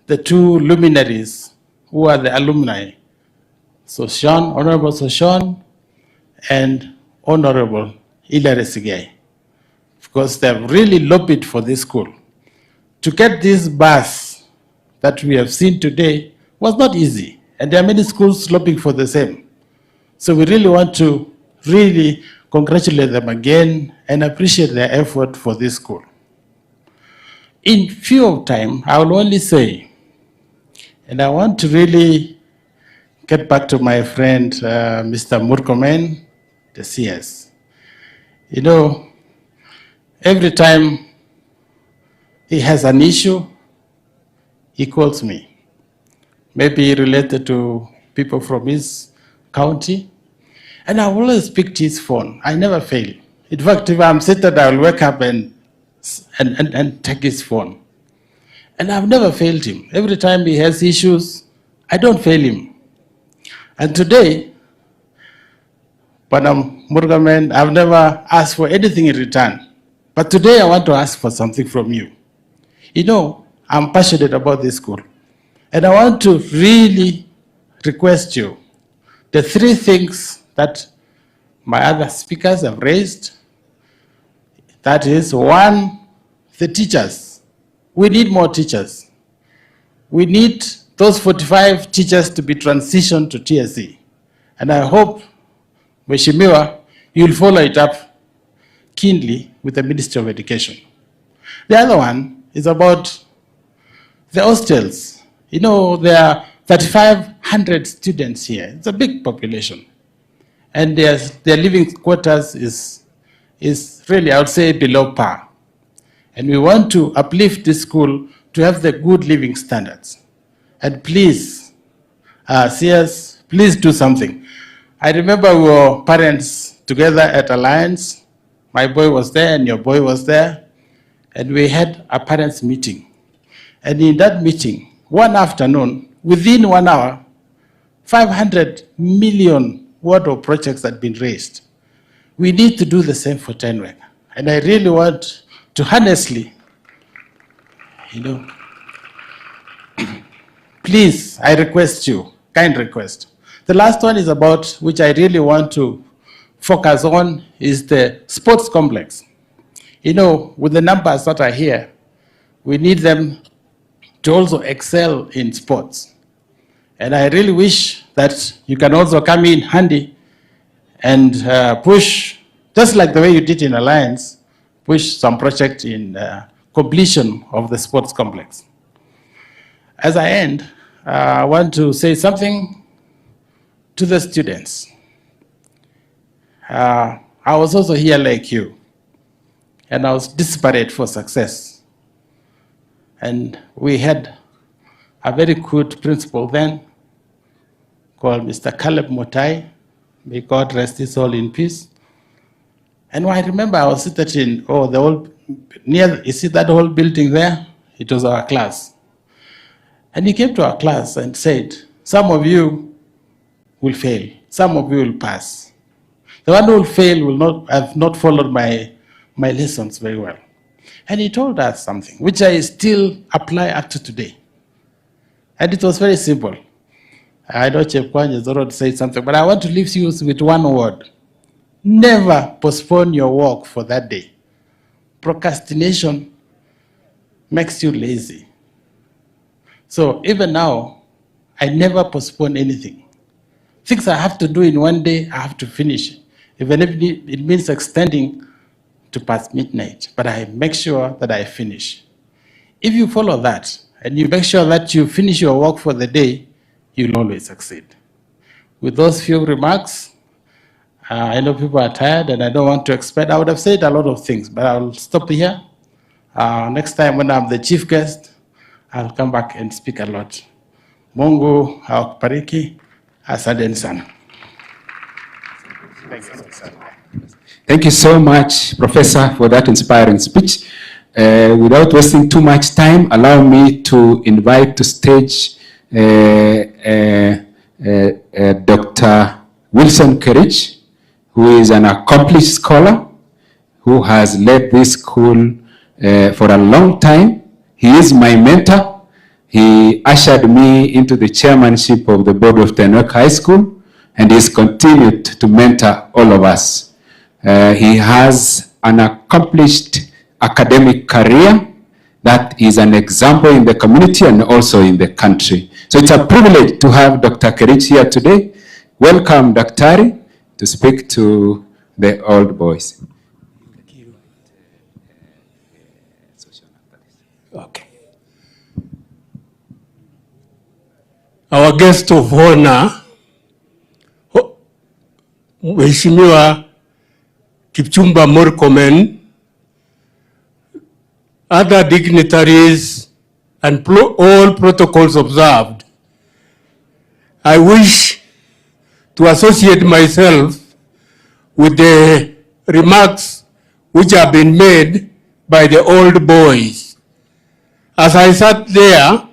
the two luminaries who are the alumni, Soshon, Honorable Soshon, and Honorable Hilary Sigay, because they have really lobbied for this school. To get this bus that we have seen today was not easy, and there are many schools lobbying for the same. So we really want to really congratulate them again and appreciate their effort for this school. In few of time, I will only say, and I want to really get back to my friend, Mr. Murkomen, the CS. You know, every time he has an issue, he calls me. Maybe related to people from his county. And I will always pick to his phone. I never fail. In fact, if I'm seated, I will wake up and take his phone. And I've never failed him. Every time he has issues, I don't fail him. And today, Panam Murgamen, I've never asked for anything in return. But today I want to ask for something from you. You know, I'm passionate about this school. And I want to really request you the three things that my other speakers have raised. That is, one, the teachers. We need more teachers. We need those 45 teachers to be transitioned to TSC. And I hope, Mheshimiwa, you'll follow it up keenly with the Ministry of Education. The other one is about the hostels. You know, there are 3,500 students here. It's a big population. And their living quarters is really, I would say, below par. And we want to uplift this school to have the good living standards. And please, CS, please do something. I remember we were parents together at Alliance. My boy was there and your boy was there. And we had a parents' meeting. And in that meeting, one afternoon, within 1 hour, 500 million worth of projects had been raised. We need to do the same for Tenwek. And I really want to honestly, you know, please, I request you, kind request. The last one is about, which I really want to focus on, is the sports complex. You know, with the numbers that are here, we need them to also excel in sports. And I really wish that you can also come in handy and push, just like the way you did in Alliance, push some project in completion of the sports complex. As I end, I want to say something to the students. I was also here like you, and I was desperate for success. And we had a very good principal then called Mr. Caleb Motai. May God rest his soul in peace. And I remember I was sitting in, the old, near, you see that whole building there? It was our class. And he came to our class and said, some of you will fail, some of you will pass. The one who will fail will have not followed my lessons very well. And he told us something, which I still apply up to today. And it was very simple. I know Chief Kwanye Zoro said something, but I want to leave you with one word. Never postpone your work for that day. Procrastination makes you lazy. So even now, I never postpone anything. Things I have to do in one day, I have to finish. Even if it means extending to past midnight, but I make sure that I finish. If you follow that, and you make sure that you finish your work for the day, you'll always succeed. With those few remarks, I know people are tired and I don't want to expand. I would have said a lot of things, but I'll stop here. Next time when I'm the chief guest, I'll come back and speak a lot. Mungu akubariki. Asante sana. Thank you so much, Professor, for that inspiring speech. Without wasting too much time, allow me to invite to stage Dr. Wilson Kerich, who is an accomplished scholar, who has led this school for a long time. He is my mentor. He ushered me into the chairmanship of the board of Tenwek High School, and he's continued to mentor all of us. He has an accomplished academic career that is an example in the community and also in the country. So it's a privilege to have Dr. Kerich here today. Welcome, Dr. to speak to the old boys. Okay. Our guest of honor, Mheshimiwa Kipchumba Murkomen, other dignitaries, and all protocols observed. I wish to associate myself with the remarks which have been made by the old boys. As I sat there,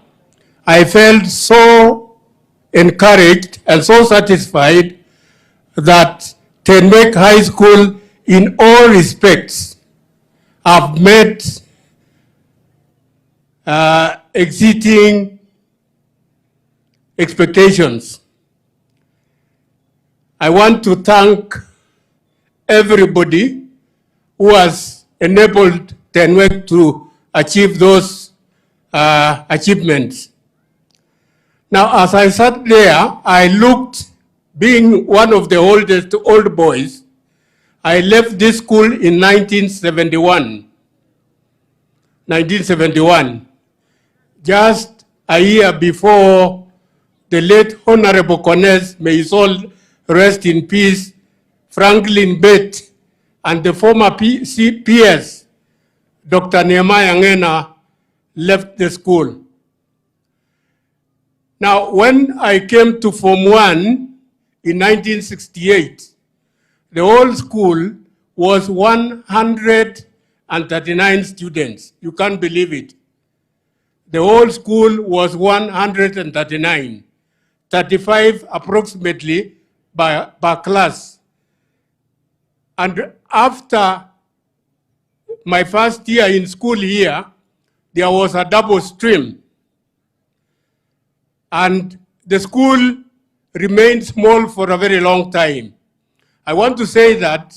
I felt so encouraged and so satisfied that Tenwek High School, in all respects, have met exceeding expectations. I want to thank everybody who has enabled Tenwek to achieve those achievements. Now, as I sat there, I looked, being one of the oldest old boys, I left this school in 1971. 1971, just a year before the late Honorable Conness, may his soul rest in peace, Franklin Bett, and the former PS, Dr. Nehemiah Ngena, left the school. Now, when I came to Form 1 in 1968, the whole school was 139 students. You can't believe it. The whole school was 139, 35 approximately per class. And after my first year in school here, there was a double stream. And the school remained small for a very long time. I want to say that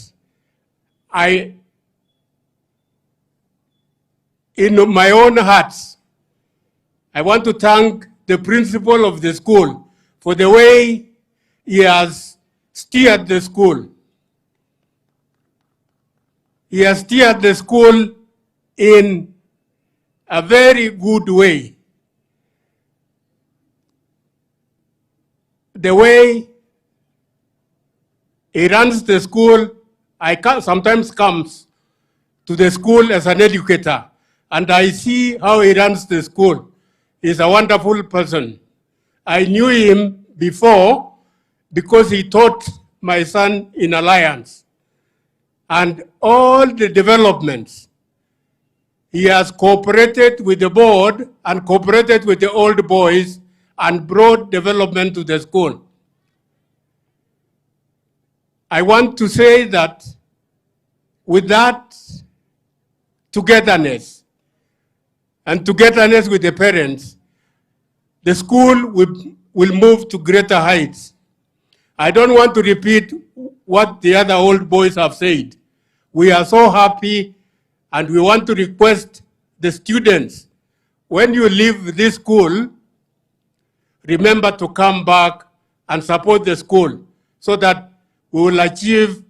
in my own heart, I want to thank the principal of the school for the way he has steered the school. He has steered the school in a very good way. The way he runs the school, sometimes comes to the school as an educator, and I see how he runs the school. He's a wonderful person. I knew him before because he taught my son in Alliance. And all the developments, he has cooperated with the board and cooperated with the old boys and brought development to the school. I want to say that with that togetherness and togetherness with the parents, the school will move to greater heights. I don't want to repeat what the other old boys have said. We are so happy, and we want to request the students, when you leave this school, remember to come back and support the school so that we will achieve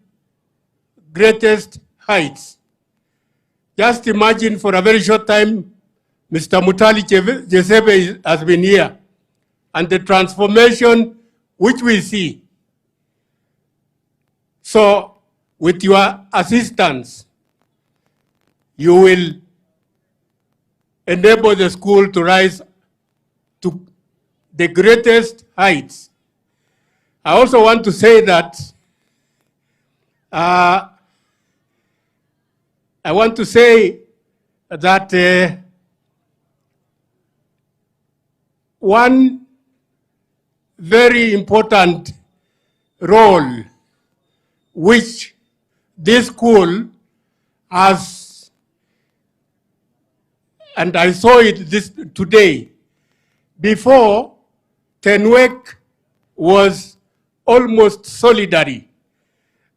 greatest heights. Just imagine for a very short time, Mr. Mutali Jesebe has been here, and the transformation which we see. So, with your assistance, you will enable the school to rise to the greatest heights. I also want to say that one very important role which this school has, and I saw it today. Before, Tenwek was almost solitary,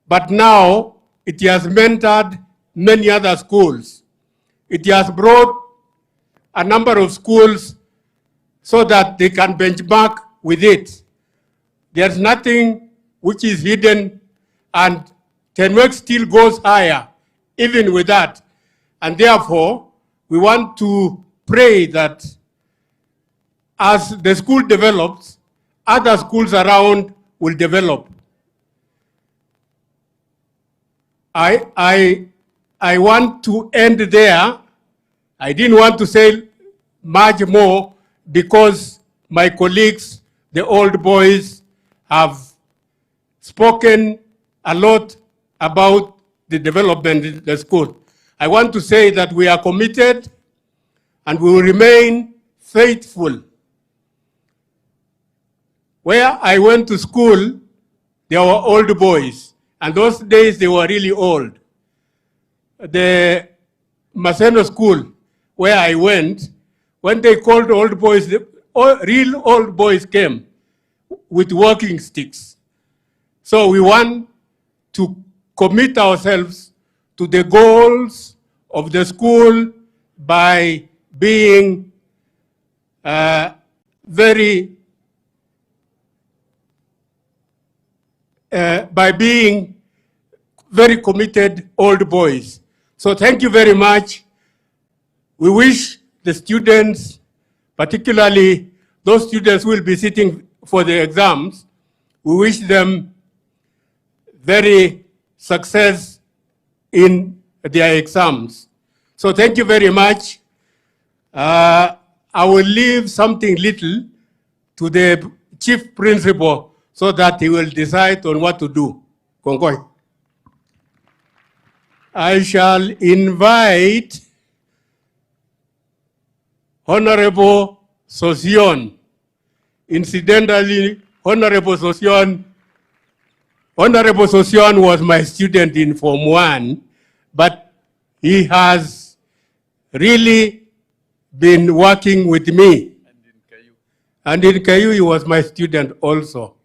but now it has mentored many other schools. It has brought a number of schools so that they can benchmark with it. There's nothing which is hidden, and Tenwek still goes higher, even with that. And therefore, we want to pray that as the school develops, other schools around will develop. I want to end there. I didn't want to say much more because my colleagues, the old boys, have spoken a lot about the development in the school. I want to say that we are committed and we will remain faithful. Where I went to school, there were old boys, and those days they were really old. The Maseno school, where I went, when they called old boys, the real old boys came with walking sticks. So we want to commit ourselves to the goals of the school by being very committed old boys. So thank you very much. We wish the students, particularly those students who will be sitting for the exams, we wish them very success in their exams. So thank you very much. I will leave something little to the chief principal so that he will decide on what to do. Kongoi. I shall invite Honorable Sosion. Incidentally, Honorable Sosion was my student in Form 1, but he has really been working with me. And in Kayu, he was my student also.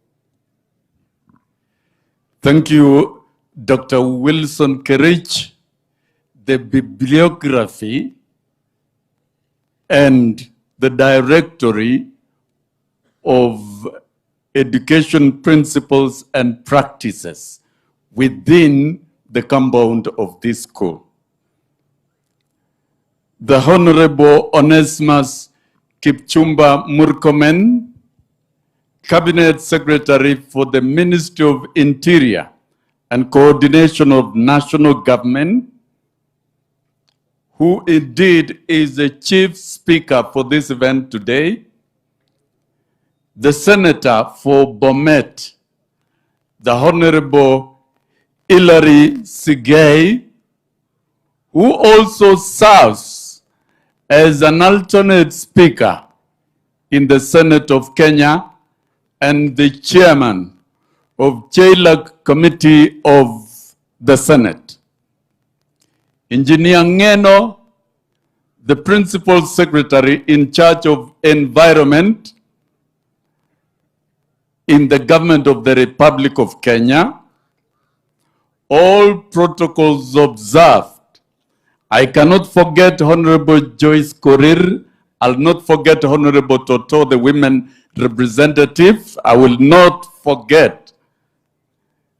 Thank you, Dr. Wilson Kerich. The bibliography and the directory of education principles and practices within the compound of this school. The Honorable Onesimus Kipchumba Murkomen, Cabinet Secretary for the Ministry of Interior and Coordination of National Government, who indeed is the chief speaker for this event today. The Senator for Bomet, the Honorable Hilary Sigei, who also serves as an alternate speaker in the Senate of Kenya and the chairman of JLAC Committee of the Senate. Engineer Ngeno, the Principal Secretary in charge of Environment in the Government of the Republic of Kenya. All protocols observed. I cannot forget Honorable Joyce Korir. I'll not forget Honorable Toto, the women representative. I will not forget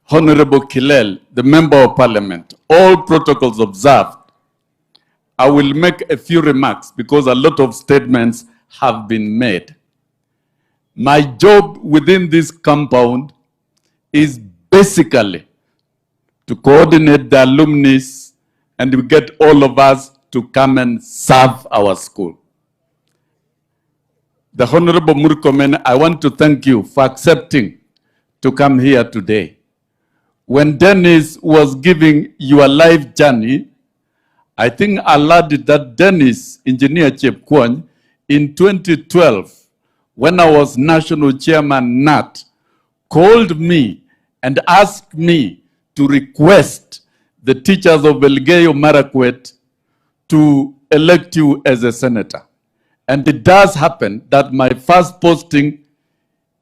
Honorable Kilel, the Member of Parliament. All protocols observed. I will make a few remarks because a lot of statements have been made. My job within this compound is basically to coordinate the alumni and to get all of us to come and serve our school. The Honorable Murkomen, I want to thank you for accepting to come here today. When Dennis was giving your life journey, I think I learned that Dennis, Engineer Chepkwony, in 2012, when I was National Chairman NAT, called me and asked me to request the teachers of Elgeyo Marakwet to elect you as a senator. And it does happen that my first posting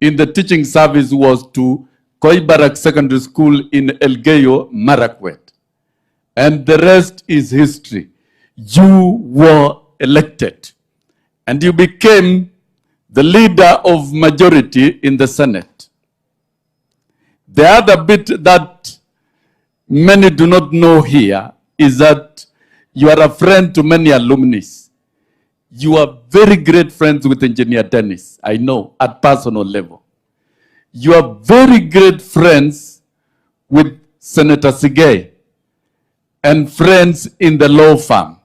in the teaching service was to Koibarak Secondary School in Elgeyo Marakwet. And the rest is history. You were elected and you became the leader of majority in the Senate. The other bit that many do not know here is that you are a friend to many alumni. You are very great friends with Engineer Dennis, I know, at personal level. You are very great friends with Senator Sigei and friends in the law firm.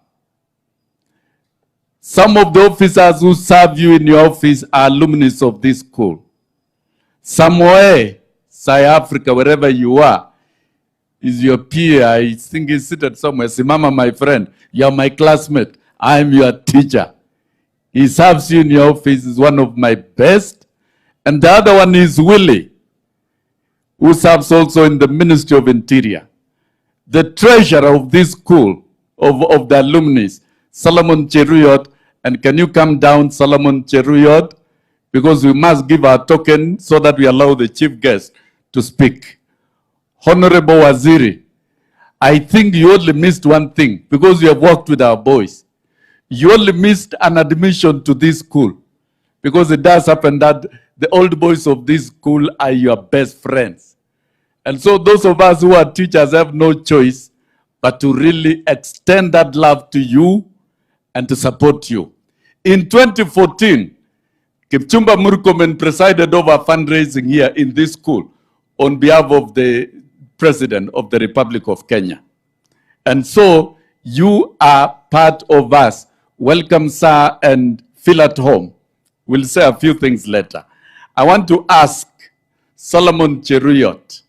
Some of the officers who serve you in your office are alumni of this school. Somewhere, South Africa, wherever you are, is your peer. I think he's seated somewhere. Simama, my friend, you are my classmate. I am your teacher. He serves you in your office, is one of my best. And the other one is Willie, who serves also in the Ministry of Interior. The treasurer of this school, of the alumni, Solomon Cheruyot. And can you come down, Solomon Cheruyot? Because we must give our token so that we allow the chief guest to speak. Honorable Waziri, I think you only missed one thing because you have worked with our boys. You only missed an admission to this school because it does happen that the old boys of this school are your best friends. And so those of us who are teachers have no choice but to really extend that love to you and to support you. In 2014, Kipchumba Murkomen presided over fundraising here in this school on behalf of the President of the Republic of Kenya. And so you are part of us. Welcome, sir, and feel at home. We'll say a few things later. I want to ask Solomon Cheruyot,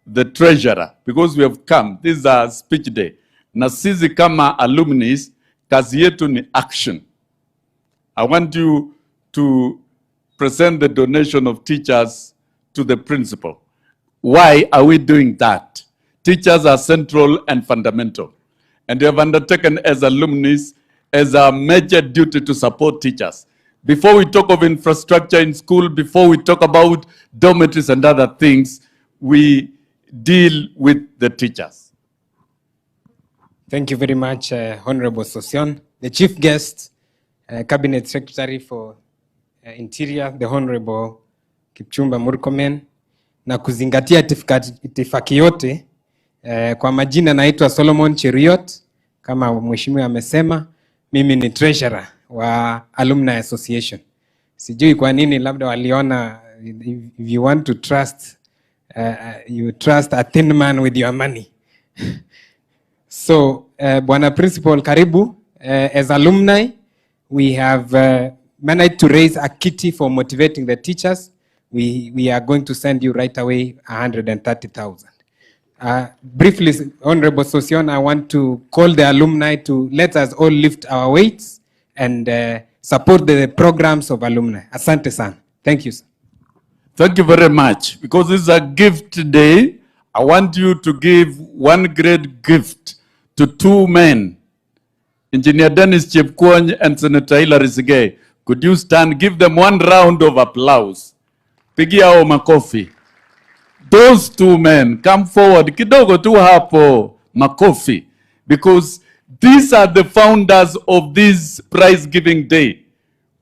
the treasurer, because we have come, this is our speech day. Na sisi kama alumnis, kazi yetu ni action. I want you to present the donation of teachers to the principal. Why are we doing that? Teachers are central and fundamental. And we have undertaken as alumni as a major duty to support teachers. Before we talk of infrastructure in school, before we talk about dormitories and other things, we deal with the teachers. Thank you very much, Honorable Sosion. The chief guest, Cabinet Secretary for Interior, the Honorable Kipchumba Murkomen, na kuzingatia itifaki yote, kwa majina naitwa Solomon Cheruyot, kama mheshimiwa amesema, mimi ni treasurer wa Alumni Association. Sijui kwa nini labda waliona, if you want to trust, you trust a thin man with your money. So, Bwana Principal, karibu. As alumni, we have managed to raise a kitty for motivating the teachers. We are going to send you right away 130,000. Briefly, Honorable Sosion, I want to call the alumni to let us all lift our weights and support the programs of alumni. Asante sana. Thank you, sir. Thank you very much. Because this is a gift day, I want you to give one great gift to two men, Engineer Dennis Chepkwony and Senator Hilary Sigei. Could you stand? Give them one round of applause. Pigia hao makofi. Those two men, come forward. Kidogo tu hapo makofi. Because these are the founders of this prize giving day.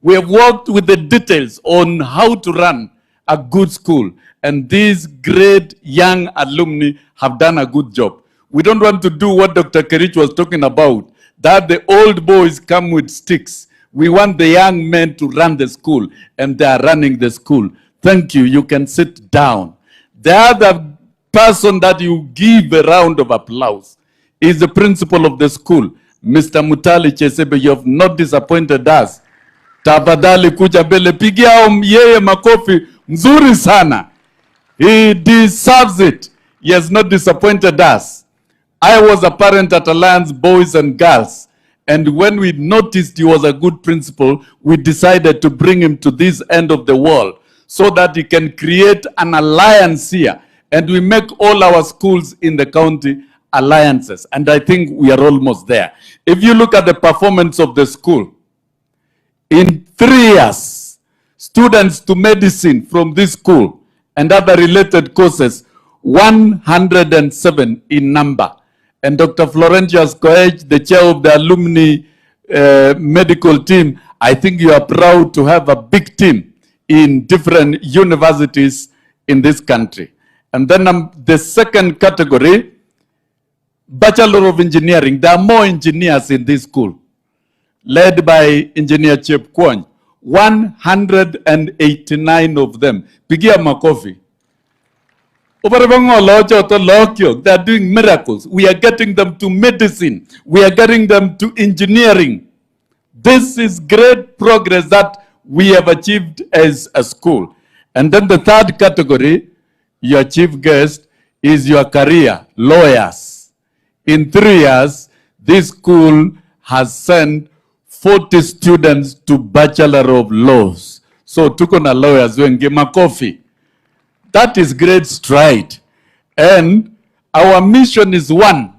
We have worked with the details on how to run a good school. And these great young alumni have done a good job. We don't want to do what Dr. Kerich was talking about, that the old boys come with sticks. We want the young men to run the school, and they are running the school. Thank you. You can sit down. The other person that you give a round of applause is the principal of the school, Mr. Mutali Chesebe. You have not disappointed us. Tafadhali kuja mbele, pigia yeye makofi mzuri sana. He deserves it. He has not disappointed us. I was a parent at Alliance Boys and Girls, and when we noticed he was a good principal, we decided to bring him to this end of the world so that he can create an alliance here, and we make all our schools in the county alliances, and I think we are almost there. If you look at the performance of the school, in 3 years, students to medicine from this school and other related courses, 107 in number. And Dr. Florentius Koech, the chair of the alumni medical team, I think you are proud to have a big team in different universities in this country. And then the second category, Bachelor of Engineering. There are more engineers in this school, led by Engineer Chepkwony. 189 of them. Pigia makofi. They are doing miracles. We are getting them to medicine. We are getting them to engineering. This is great progress that we have achieved as a school. And then the third category, your chief guest, is your career, lawyers. In 3 years, this school has sent 40 students to Bachelor of Laws. So tuko na lawyers wengi, makofi. That is great stride. And our mission is one.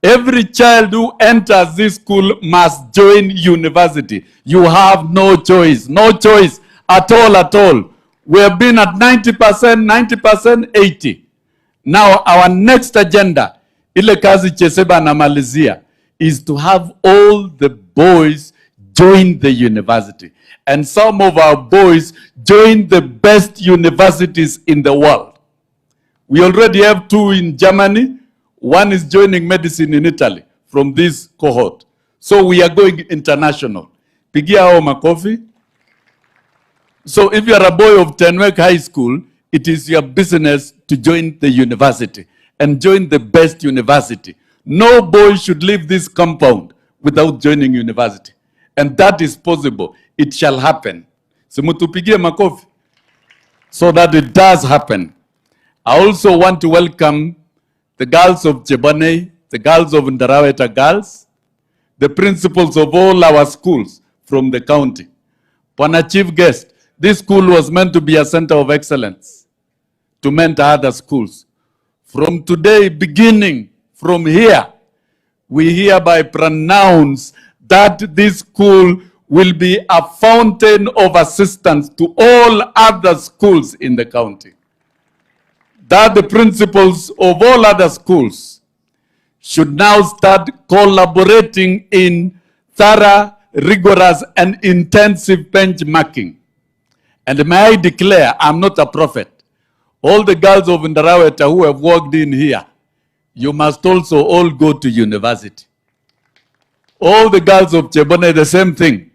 Every child who enters this school must join university. You have no choice, no choice at all, at all. We have been at 90%, 90%, 80%. Now our next agenda, ile kazi Cheseba na Malaysia, is to have all the boys join the university. And some of our boys join the best universities in the world. We already have 2 in Germany. One is joining medicine in Italy from this cohort. So we are going international. Pigia hao makofi. So if you are a boy of Tenwek High School, it is your business to join the university and join the best university. No boy should leave this compound without joining university. And that is possible. It shall happen. So mutupigie makofi so that it does happen. I also want to welcome the girls of Chebane, the girls of Ndaraweta girls, the principals of all our schools from the county. Pana Chief Guest, this school was meant to be a center of excellence to mentor other schools. From today, beginning from here, we hereby pronounce that this school will be a fountain of assistance to all other schools in the county. That the principals of all other schools should now start collaborating in thorough, rigorous, and intensive benchmarking. And may I declare, I'm not a prophet. All the girls of Ndaraweta who have walked in here, you must also all go to university. All the girls of Chebone, the same thing.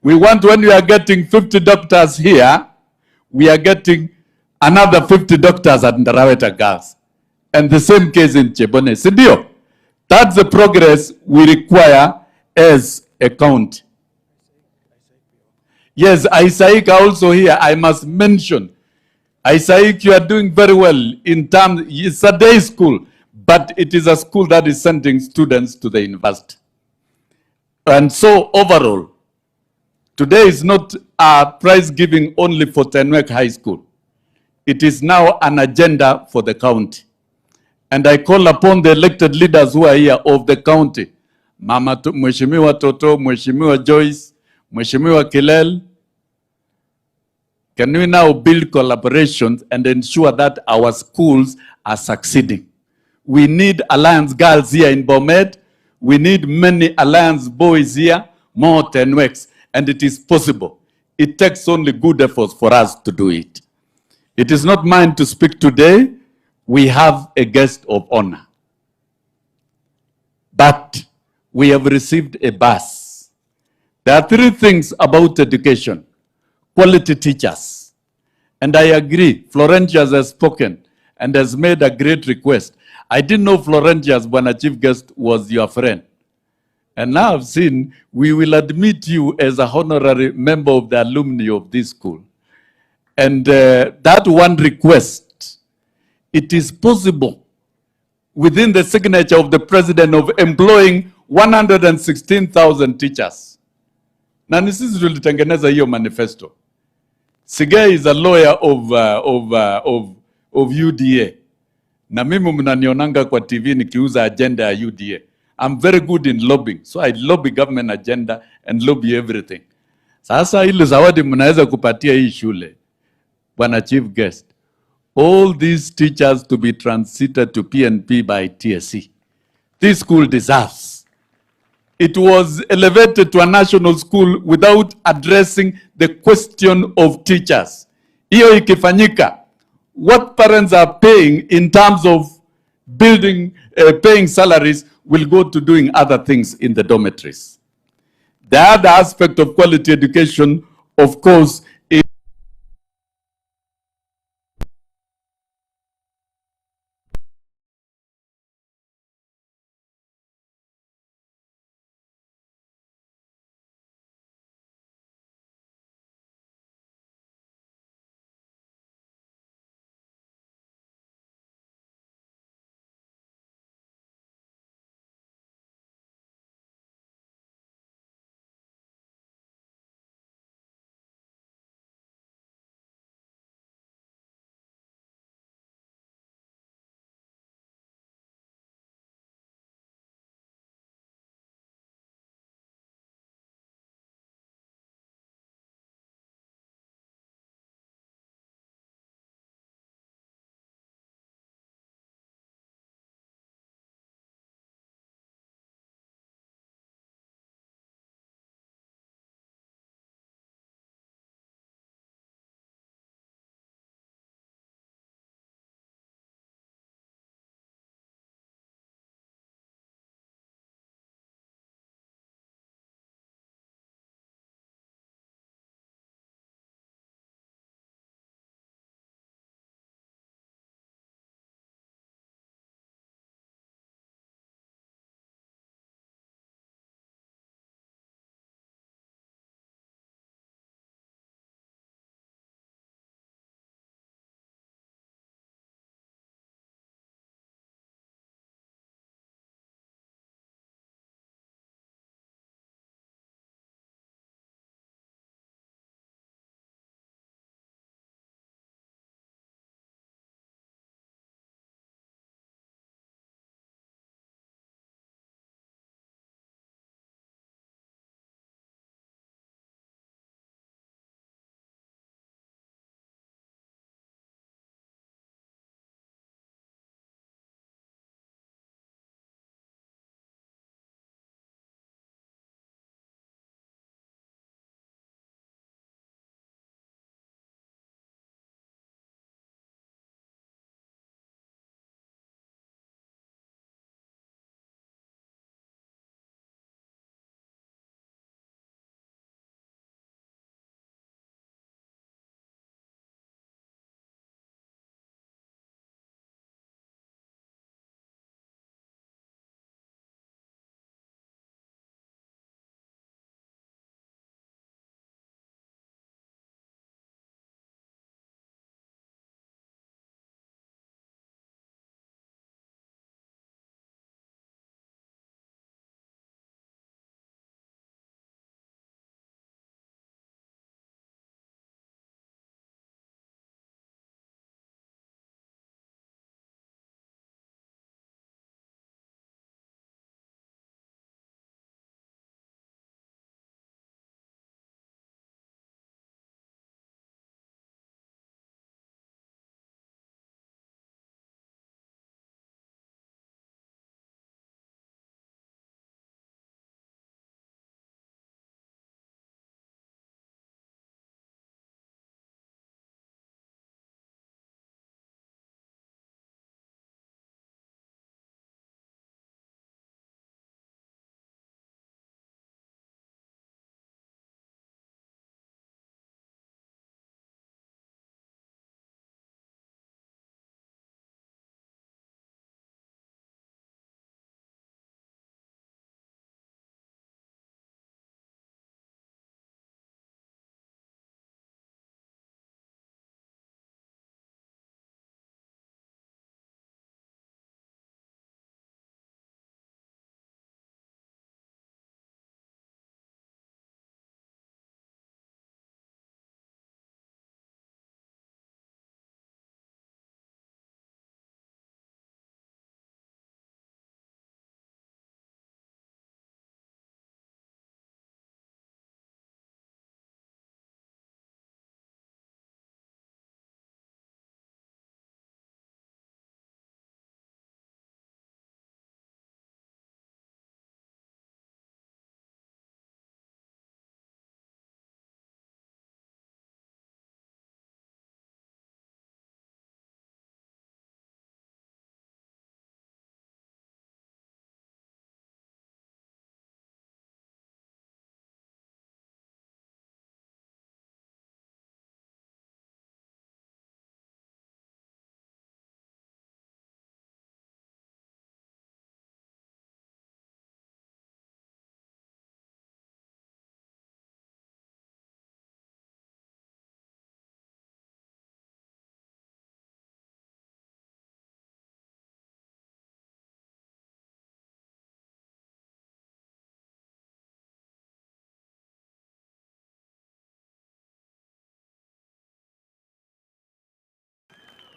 We want, when we are getting 50 doctors here, we are getting another 50 doctors at Ndaraweta girls. And the same case in Chebone. Sindio, that's the progress we require as a county. Yes, Isaik also here, I must mention. Isaik, you are doing very well in terms, it's a day school, but it is a school that is sending students to the university. And so overall, today is not a prize giving only for Tenwek High School. It is now an agenda for the county. And I call upon the elected leaders who are here of the county, Mheshimiwa Toto, Mheshimiwa Joyce, Mheshimiwa Kilel. Can we now build collaborations and ensure that our schools are succeeding? We need Alliance girls here in Bomet. We need many Alliance boys here, more Tenweks, and it is possible. It takes only good efforts for us to do it. It is not mine to speak today. We have a guest of honor. But we have received a bus. There are 3 things about education. Quality teachers. And I agree, Florentius has spoken and has made a great request. I didn't know Florentius, when a chief guest, was your friend. And now I've seen, we will admit you as a honorary member of the alumni of this school. And that one request, it is possible within the signature of the president of employing 116,000 teachers. Na ni sisi tulitengeneza hiyo manifesto. Sige is a lawyer of UDA. Na mimi mnanionanga kwa TV nikiuza agenda ya UDA. I'm very good in lobbying. So I lobby government agenda and lobby everything. Sasa ile zawadi mnaweza kupatia hii shule, Bwana Chief Guest, all these teachers to be transited to PNP by TSC. This school deserves. It was elevated to a national school without addressing the question of teachers. Hiyo ikifanyika, what parents are paying in terms of building, paying salaries will go to doing other things in the dormitories. The other aspect of quality education, of course,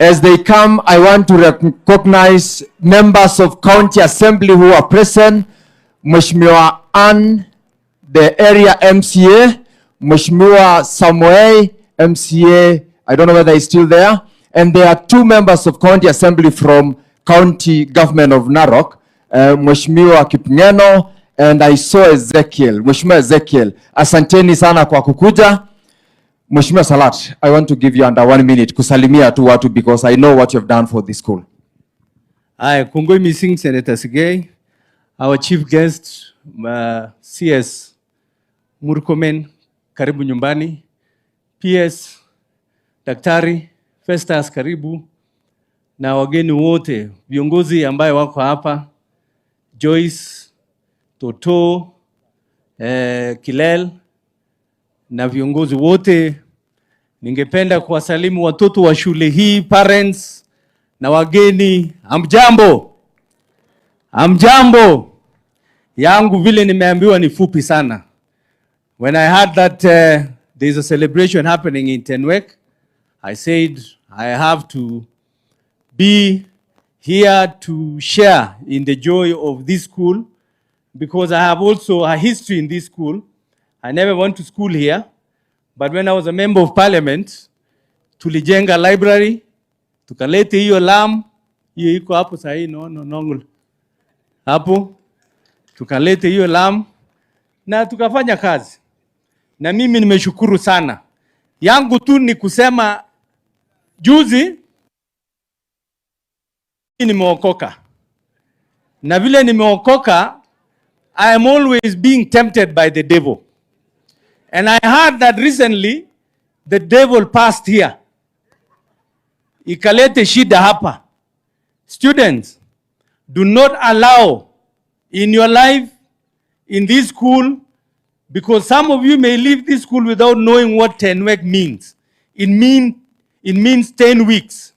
As they come, I want to recognize members of County Assembly who are present. Mheshimiwa Ann, the area MCA, Mheshimiwa Samuel, MCA, I don't know whether he's still there. And there are 2 members of County Assembly from County Government of Narok, Mheshimiwa Kipngeno, and I saw Ezekiel, Mheshimiwa Ezekiel. Asanteni sana kwa kukuja. Mheshimiwa Salat, I want to give you under 1 minute kusalimia tu watu because I know what you have done for this school. Kongoi missing Senator Sigei, our chief guest, CS Murkomen, karibu nyumbani, PS Daktari Festus, karibu, na wageni wote, viongozi ambaye wako hapa, Joyce, Toto, Kilel, na viongozi wote. Ningependa kuwasalimu watoto wa shule hii, parents na wageni. Amjambo. Amjambo. Yangu vile nimeambiwa ni fupi sana. When I heard that there is a celebration happening in Tenwek, I said I have to be here to share in the joy of this school, because I have also a history in this school. I never went to school here, but when I was a member of parliament, tulijenga library, tukalete hiyo lam, hiyo iko hapo sahi, no, hapo, tukalete hiyo lam, na tukafanya kazi. Na mimi nimeshukuru sana. Yangu tu ni kusema, juzi, nimeokoka. Na vile nimeokoka, I am always being tempted by the devil. And I heard that recently, the devil passed here. Ikalete shida hapa. Students, do not allow in your life, in this school, because some of you may leave this school without knowing what Tenwek means. It means 10 weeks.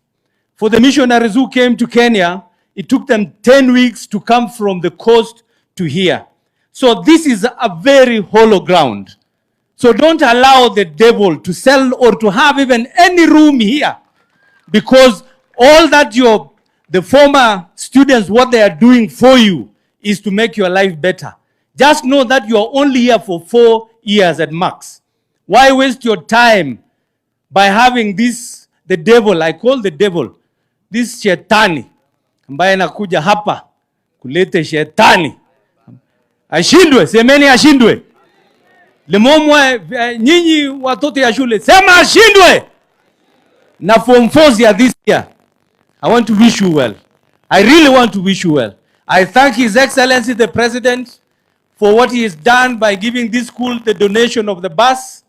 For the missionaries who came to Kenya, it took them 10 weeks to come from the coast to here. So this is a very hollow ground. So don't allow the devil to sell or to have even any room here, because all that the former students, what they are doing for you is to make your life better. Just know that you are only here for 4 years at max. Why waste your time by having this, the devil, I call the devil, this shetani, ambaye nakuja hapa kulete shetani. Ashindwe, semeni ashindwe. Lemomwe, nyinyi watoto ya shule, sema ashindwe. Na form 4 ya this year, I want to wish you well. I really want to wish you well. I thank His Excellency the President for what he has done by giving this school the donation of the bus.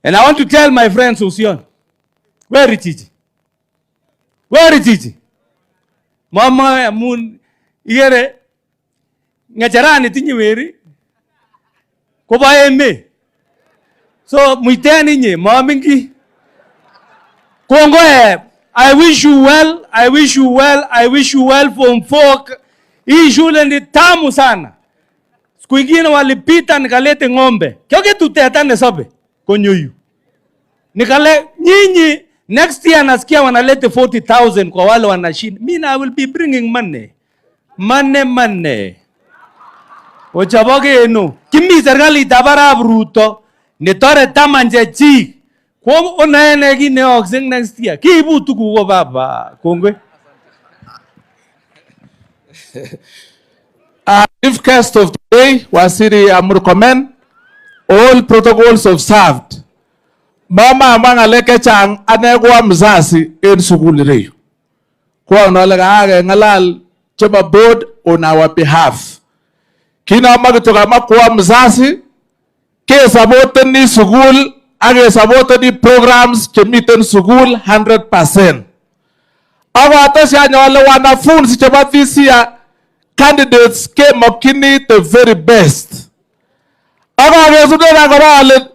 And I want to tell my friends, Usion, where is it? Where is it? Mama mun yere ngajarani tinyiweri kuba eme. So muiteni nye mamingi Kongo. I wish you well, I wish you well, I wish you well from folk. Hii shule ni tamu sana. Siku ingine walipita nikalete ng'ombe. Kyoke tutetane sobe konyoyu. Nikale nyinyi next year nasikia wanalete 40,000 kwa wale wanashinda. Mimi I will be bringing money. Money. Ochaboge eno. Kimi serikali itabara Ruto nitore tamanje chi. Kwa onaene gine oxen next year. Kibu tuku ko baba. Kongwe. Chief guest of today, Waziri Murkomen, all protocols observed. Mama amanga leke chang anegwa mzazi in sukuli reyo. Kwa unalega age ngalal chama board on our behalf. Kina magitoka makuwa mzazi, ke sabote ni sukul, age sabote ni programs chemiten sukul 100%. Awa atasi anyawale wanafunzi chama this year, candidates came makini the very best. Aga gesudera korale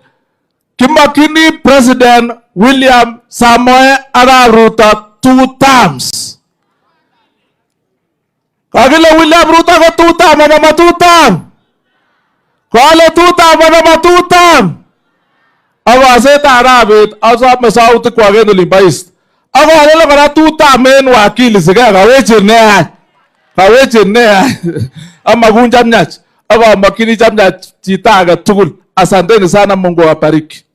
kimakini President William Samoei Arap Ruto 2 terms. Kagile William Ruto ko 2 term mama 2 term. Kale 2 term mama 2 term. Aga seta Arabit asa mesauti kwa geno limbais. Ako alele kora tuta men wakili sika kaweche ne ama kunja mnyach. Ako makini jamnyach chita aga tugul. Asanteni sana, Mungu awabariki.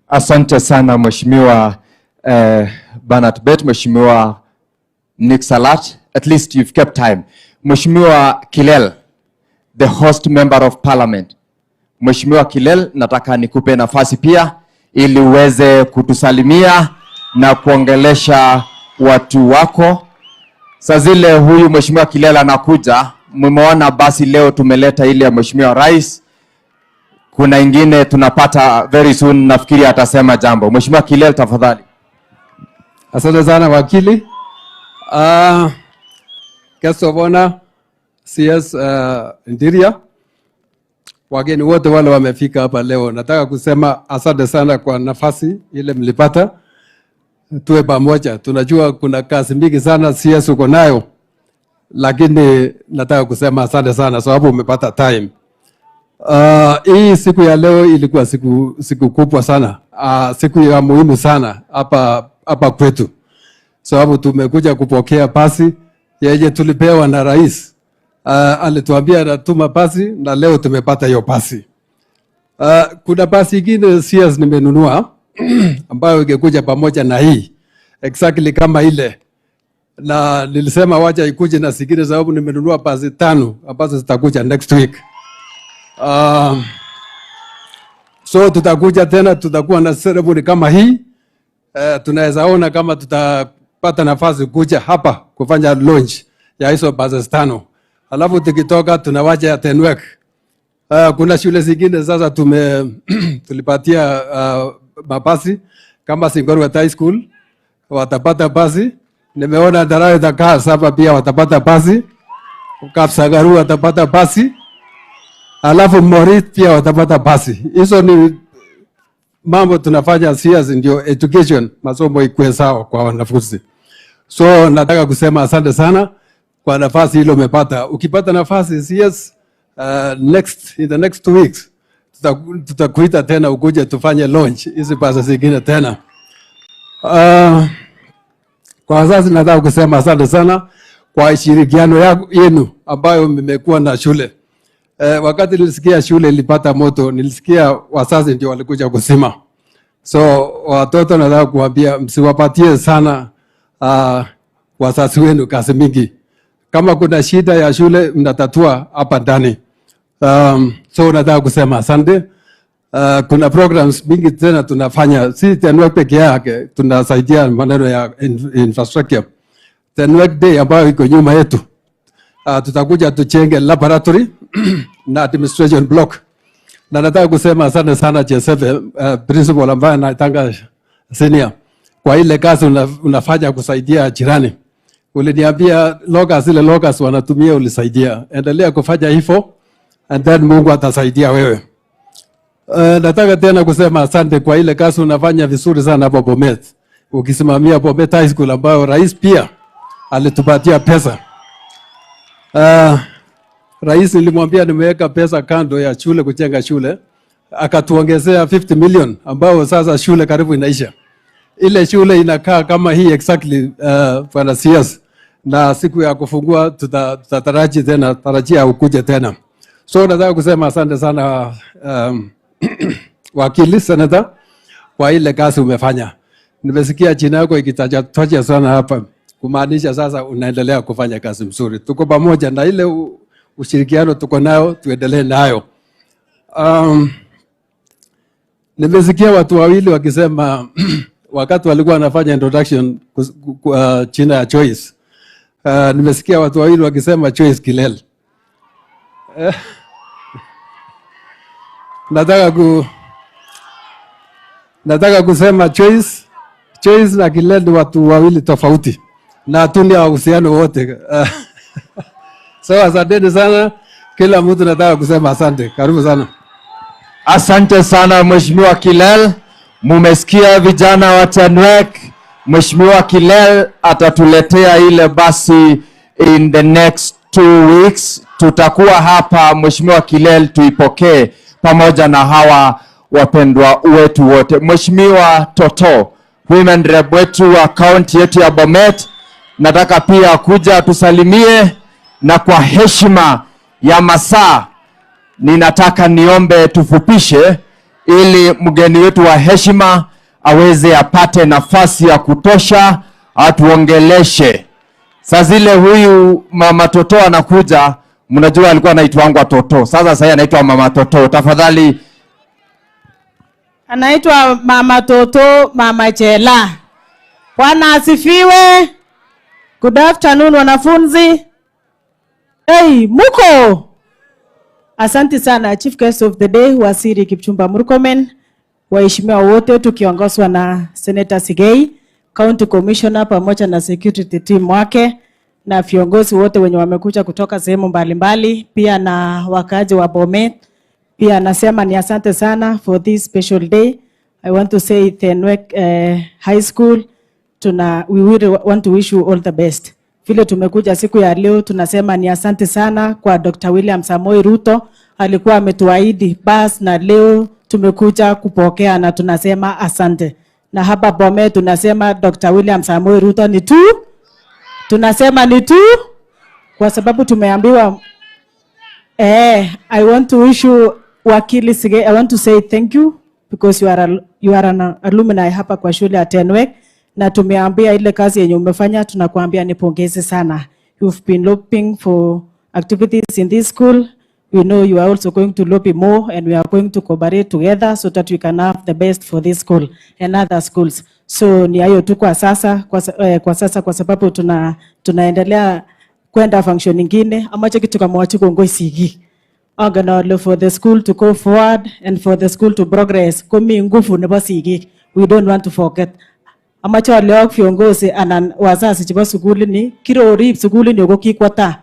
Asante sana Mheshimiwa Bernard Bet, Mheshimiwa Nick Salat. At least you've kept time. Mheshimiwa Kilel, the host member of parliament. Mheshimiwa Kilel, nataka nikupe nafasi pia ili uweze kutusalimia na kuongelesha watu wako. Saa zile huyu Mheshimiwa Kilel anakuja, mmeona basi leo tumeleta ile ya Mheshimiwa Rais. Kuna ingine tunapata very soon, nafikiri atasema jambo. Mheshimiwa Kilel, tafadhali. Asante sana wakili. Guest of honor, CS Interior, wageni wote wale wamefika hapa leo, nataka kusema asante sana kwa nafasi ile mlipata. Tuwe pamoja, tunajua kuna kazi mingi sana CS uko nayo, lakini nataka kusema asante sana sababu umepata time. Hii siku ya leo ilikuwa siku kubwa sana, siku ya muhimu sana hapa kwetu, sababu tumekuja kupokea pasi yenye tulipewa na rais. Alituambia anatuma pasi na leo tumepata hiyo pasi. Kuna pasi ingine CS nimenunua ambayo ingekuja pamoja na hii exactly kama ile, na nilisema wacha ikuje na zingine sababu nimenunua pasi 5 ambazo zitakuja next week. So tutakuja tena, tutakuwa na ceremony kama hii. Tunaweza ona kama tutapata nafasi kuja hapa kufanya launch ya hizo buses 5. Alafu tukitoka tunawaja Tenwek. Kuna shule zingine sasa tulipatia mabasi kama Singorwa High School watapata basi. Nimeona Darayo Dakar sasa pia watapata basi. Kapsagaru watapata basi. Alafu Morit pia watapata basi. Hizo ni mambo tunafanya CS ndio education, masomo ikuwe sawa kwa wanafunzi. So nataka kusema asante sana kwa nafasi hilo umepata. Ukipata nafasi CS in the next 2 weeks tutakuita tena ukuje tufanye launch hizi basi zingine tena. Kwa wazazi nataka kusema asante sana kwa ushirikiano yenu ambayo mmekuwa na shule. Wakati nilisikia shule ilipata moto, nilisikia wazazi ndio walikuja kusema. So watoto nataka kuambia msiwapatie sana wazazi wenu kazi mingi. Kama kuna shida ya shule mnatatua hapa ndani. So nataka kusema asante. Kuna programs mingi tena tunafanya, si Tenwek peke yake, tunasaidia maneno ya infrastructure. Tenwek Day ambayo iko nyuma yetu, tutakuja tuchenge laboratory na administration block. Na nataka kusema asante sana J7 principal ambaye naitanga senior kwa ile kazi unafanya kusaidia jirani. Uliniambia zile locals wanatumia, ulisaidia. Endelea kufanya hivyo and then Mungu atasaidia wewe. Nataka tena kusema asante kwa ile kazi unafanya vizuri sana hapo Bomet. Ukisimamia Bomet High School ambayo rais pia alitupatia pesa. Rais nilimwambia nimeweka pesa kando ya shule kujenga shule, akatuongezea 50 million ambao sasa shule karibu inaisha. Ile shule inakaa kama hii exactly for CS, na siku ya kufungua tutataraji tena, tarajia ukuje tena. So nataka kusema asante sana wakili Senator kwa ile kazi umefanya. Nimesikia jina yako ikitaja sana hapa, kumaanisha sasa unaendelea kufanya kazi mzuri. Tuko pamoja na ile ushirikiano tuko nayo, tuendelee nayo. Nimesikia watu wawili wakisema wakati walikuwa wanafanya introduction china ya choice. Nimesikia watu wawili wakisema choice Kilel. Nataka kusema choice na Kilel ni watu wawili tofauti na hatuna uhusiano wote. So asante sana kila mtu, nataka kusema asante. Karibu sana. Asante sana Mheshimiwa Kilel. Mumesikia vijana wa Tenwek. Mheshimiwa Kilel atatuletea ile basi in the next 2 weeks. Tutakuwa hapa Mheshimiwa Kilel tuipokee pamoja na hawa wapendwa wetu wote. Mheshimiwa Toto, women rep wetu wa kaunti yetu ya Bomet, nataka pia kuja tusalimie, na kwa heshima ya masaa ninataka niombe tufupishe ili mgeni wetu wa heshima aweze apate nafasi ya kutosha atuongeleshe. Saa zile huyu mama Toto anakuja, mnajua alikuwa anaitwa Toto. Sasa anaitwa mama Toto. Tafadhali. Anaitwa mama Toto, mama Chela. Bwana asifiwe. Good afternoon wanafunzi. Hey, muko. Asante sana Chief Guest of the Day Waziri Kipchumba Murkomen, waheshimiwa wote tukiongozwa na Senator Sigei, County Commissioner pamoja na security team wake na viongozi wote wenye wamekuja kutoka sehemu mbalimbali, pia na wakazi wa Bomet. Pia nasema ni asante sana for this special day. I want to say Tenwek High School, we really want to wish you all the best. Vile tumekuja siku ya leo tunasema ni asante sana kwa Dr. William Samoei Ruto, alikuwa ametuahidi basi, na leo tumekuja kupokea na tunasema asante. Na hapa Bomet tunasema Dr. William Samoei Ruto ni tu, tunasema ni tu kwa sababu tumeambiwa. I want to wish you Wakili Sigei, I want to say thank you because you are an alumni hapa kwa shule ya Tenwek, na tumeambia ile kazi yenye umefanya tunakuambia ni pongezi sana. You've been lobbying for activities in this school. We know you are also going to lobby more, and we are going to cooperate together so that we can have the best for this school and other schools. So ni hayo tu kwa sasa, kwa sababu tunaendelea kwenda function nyingine amache kitu kama wachiko ngoi sigi. Organolo for the school to go forward and for the school to progress. Kumi nguvu nebo sigi. We don't want to forget. Amache wale viongozi ana wazazi chebo shule ni kirorip shule ni ukikwata.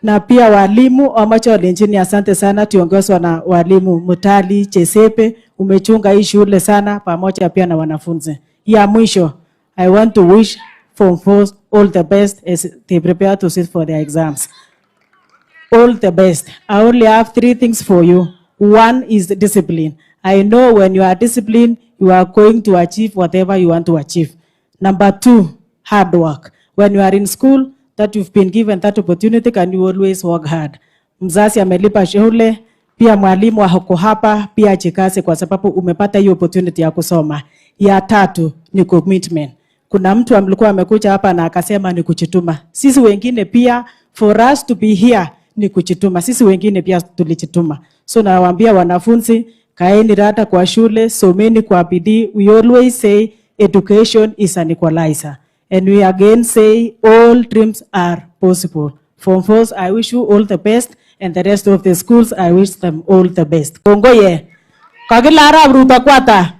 Na pia walimu amache walenjini asante sana, tuongozwa na walimu Mutali Chesepe, umechunga hii shule sana pamoja pia na wanafunzi. Ya mwisho, I want to wish Form 4 all the best as they prepare to sit for their exams. All the best. I only have 3 things for you. One is discipline. I know when you are disciplined, you are going to achieve whatever you want to achieve. Number 2, hard work. When you are in school, that you've been given that opportunity, can you always work hard. Mzazi amelipa shule, pia mwalimu wako hapa, pia jikaze kwa sababu umepata hiyo opportunity ya kusoma. Ya 3 ni commitment. Kuna mtu amlikuwa amekuja hapa na akasema ni kujituma. Sisi wengine pia, for us to be here ni kujituma. Sisi wengine pia tulijituma. So nawaambia wanafunzi, kaeni rada kwa shule, someni kwa bidii. We always say education is an equalizer. And we again say all dreams are possible. Form 4, I wish you all the best, and the rest of the schools, I wish them all the best. Kongoye. Kagilara Ruta Kwata.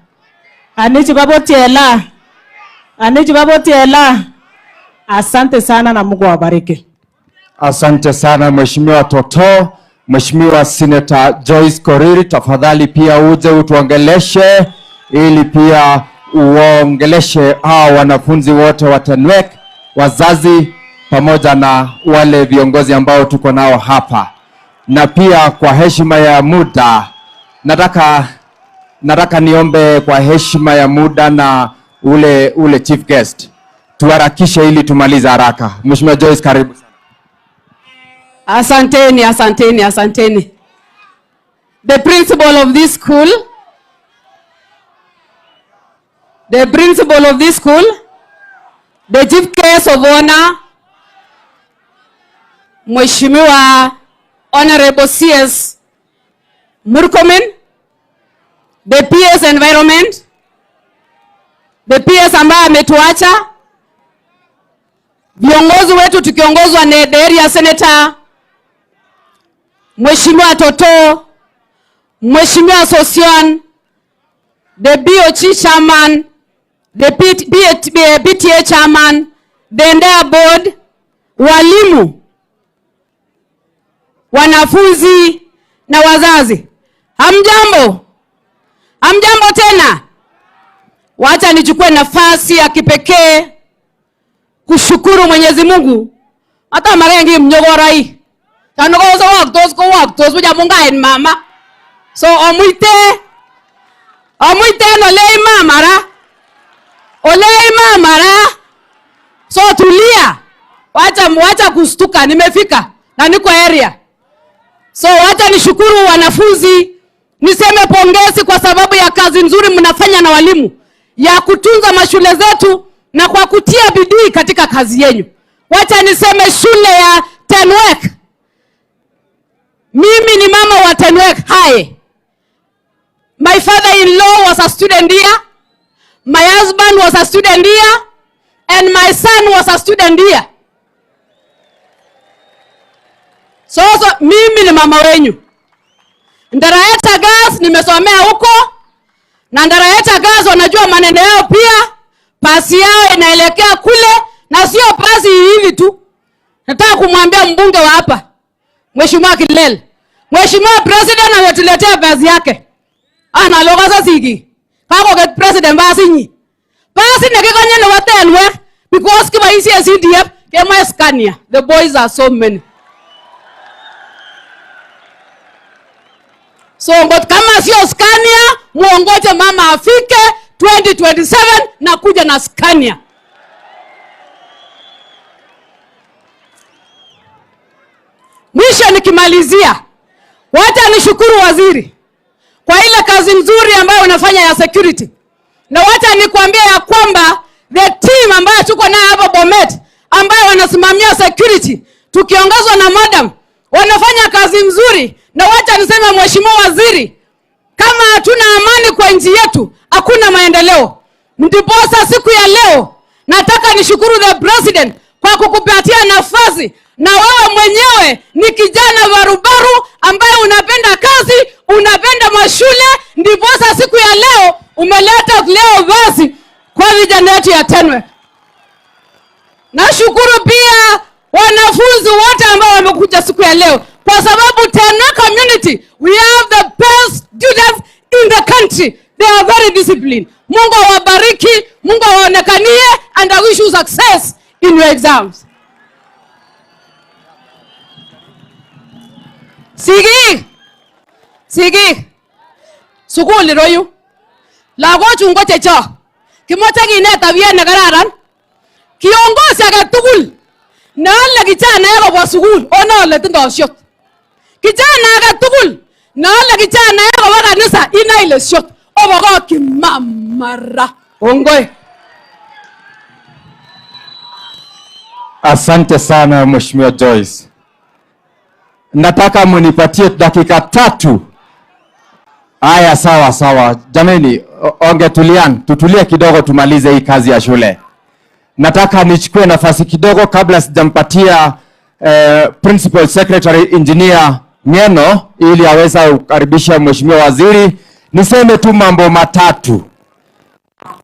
Anichi Babotiela. Anichi Babotiela. Asante sana na Mungu awabariki. Asante sana Mheshimiwa Toto. Mheshimiwa Senator Joyce Koriri, tafadhali pia uje utuongeleshe ili pia uongeleshe hao wanafunzi wote wa Tenwek, wazazi pamoja na wale viongozi ambao tuko nao hapa. Na pia kwa heshima ya muda nataka niombe kwa heshima ya muda na ule chief guest tuharakishe ili tumalize haraka. Mheshimiwa Joyce, karibu. Asanteni, asanteni, asanteni. The principal of this school, the chief guest of honor, Mheshimiwa Honorable CS Murkomen, the PS Environment, the PS ambaye ametuacha, viongozi wetu tukiongozwa na the area senator Mheshimiwa Toto, Mheshimiwa Sosion, the BOC chairman, the PTA chairman, the entire board, walimu, wanafunzi na wazazi. Hamjambo? Hamjambo tena? Wacha nichukue nafasi ya kipekee kushukuru Mwenyezi Mungu. Hata marengi mnyogorai. Tanogozo waktos buja munga en mama. So omuite no lei mama ra. wacha kustuka, nimefika na niko area. So wacha nishukuru wanafunzi, niseme pongezi kwa sababu ya kazi nzuri mnafanya na walimu ya kutunza mashule zetu na kwa kutia bidii katika kazi yenu. Wacha niseme shule ya Tenwek. Mimi ni mama wa Tenwek High. My father-in-law was a student here. My husband was a student here. And my son was a student here. So mimi ni mama wenyu. Ndaraeta Gas nimesomea huko. Na Ndaraeta Gas wanajua maneno yao pia. Pasi yao inaelekea kule. Na sio pasi hivi tu. Nataka kumwambia mbunge wa hapa, Mheshimiwa Kilel, Mheshimiwa President ametuletea pasi yake. Ana lokaza sigi. Kako get President basi nyi. Basi nekikanye no Tenwek because kiba isi CDF kema Scania. The boys are so many. So but kama sio Scania, muongoje mama afike 2027 na kuja na Scania. Mwisho nikimalizia, wacha nishukuru waziri kwa ile kazi nzuri ambayo unafanya ya security. Na wacha nikwambia ya kwamba the team ambayo tuko nayo hapa Bomet ambayo wanasimamia security tukiongozwa na madam wanafanya kazi nzuri. Na wacha niseme Mheshimiwa Waziri, kama hatuna amani kwa nchi yetu hakuna maendeleo. Ndiposa siku ya leo nataka nishukuru the president kwa kukupatia nafasi, na wewe mwenyewe ni kijana barubaru ambaye unapenda kazi, unapenda mashule, ndiposa siku ya leo umeleta leo vazi kwa vijana wetu ya Tenwek. Nashukuru pia wanafunzi wote ambao wamekuja siku ya leo, kwa sababu Tenwek community, we have the best students in the country. They are very disciplined. Mungu awabariki, Mungu awaonekanie, and I wish you success in your exams. Sigi. Sukuli royu. Lagochu ngoche cho. Kimoche kineta bien ne kararan. Kiongozi age tugul na ale kijana yako sukul ona ole tindo shot. Kijana age tugul na ale kijana yako wa kanisa ina ile shot. Obogo kimamara. Ongoi. Asante sana Mheshimiwa Joyce. Nataka munipatie dakika 3. Aya, sawa. Jamani, tutulie kidogo tumalize hii kazi ya shule. Nataka nichukue nafasi kidogo kabla sijampatia Principal Secretary Engineer Ngeno ili aweza kukaribisha Mheshimiwa Waziri. Niseme tu mambo matatu.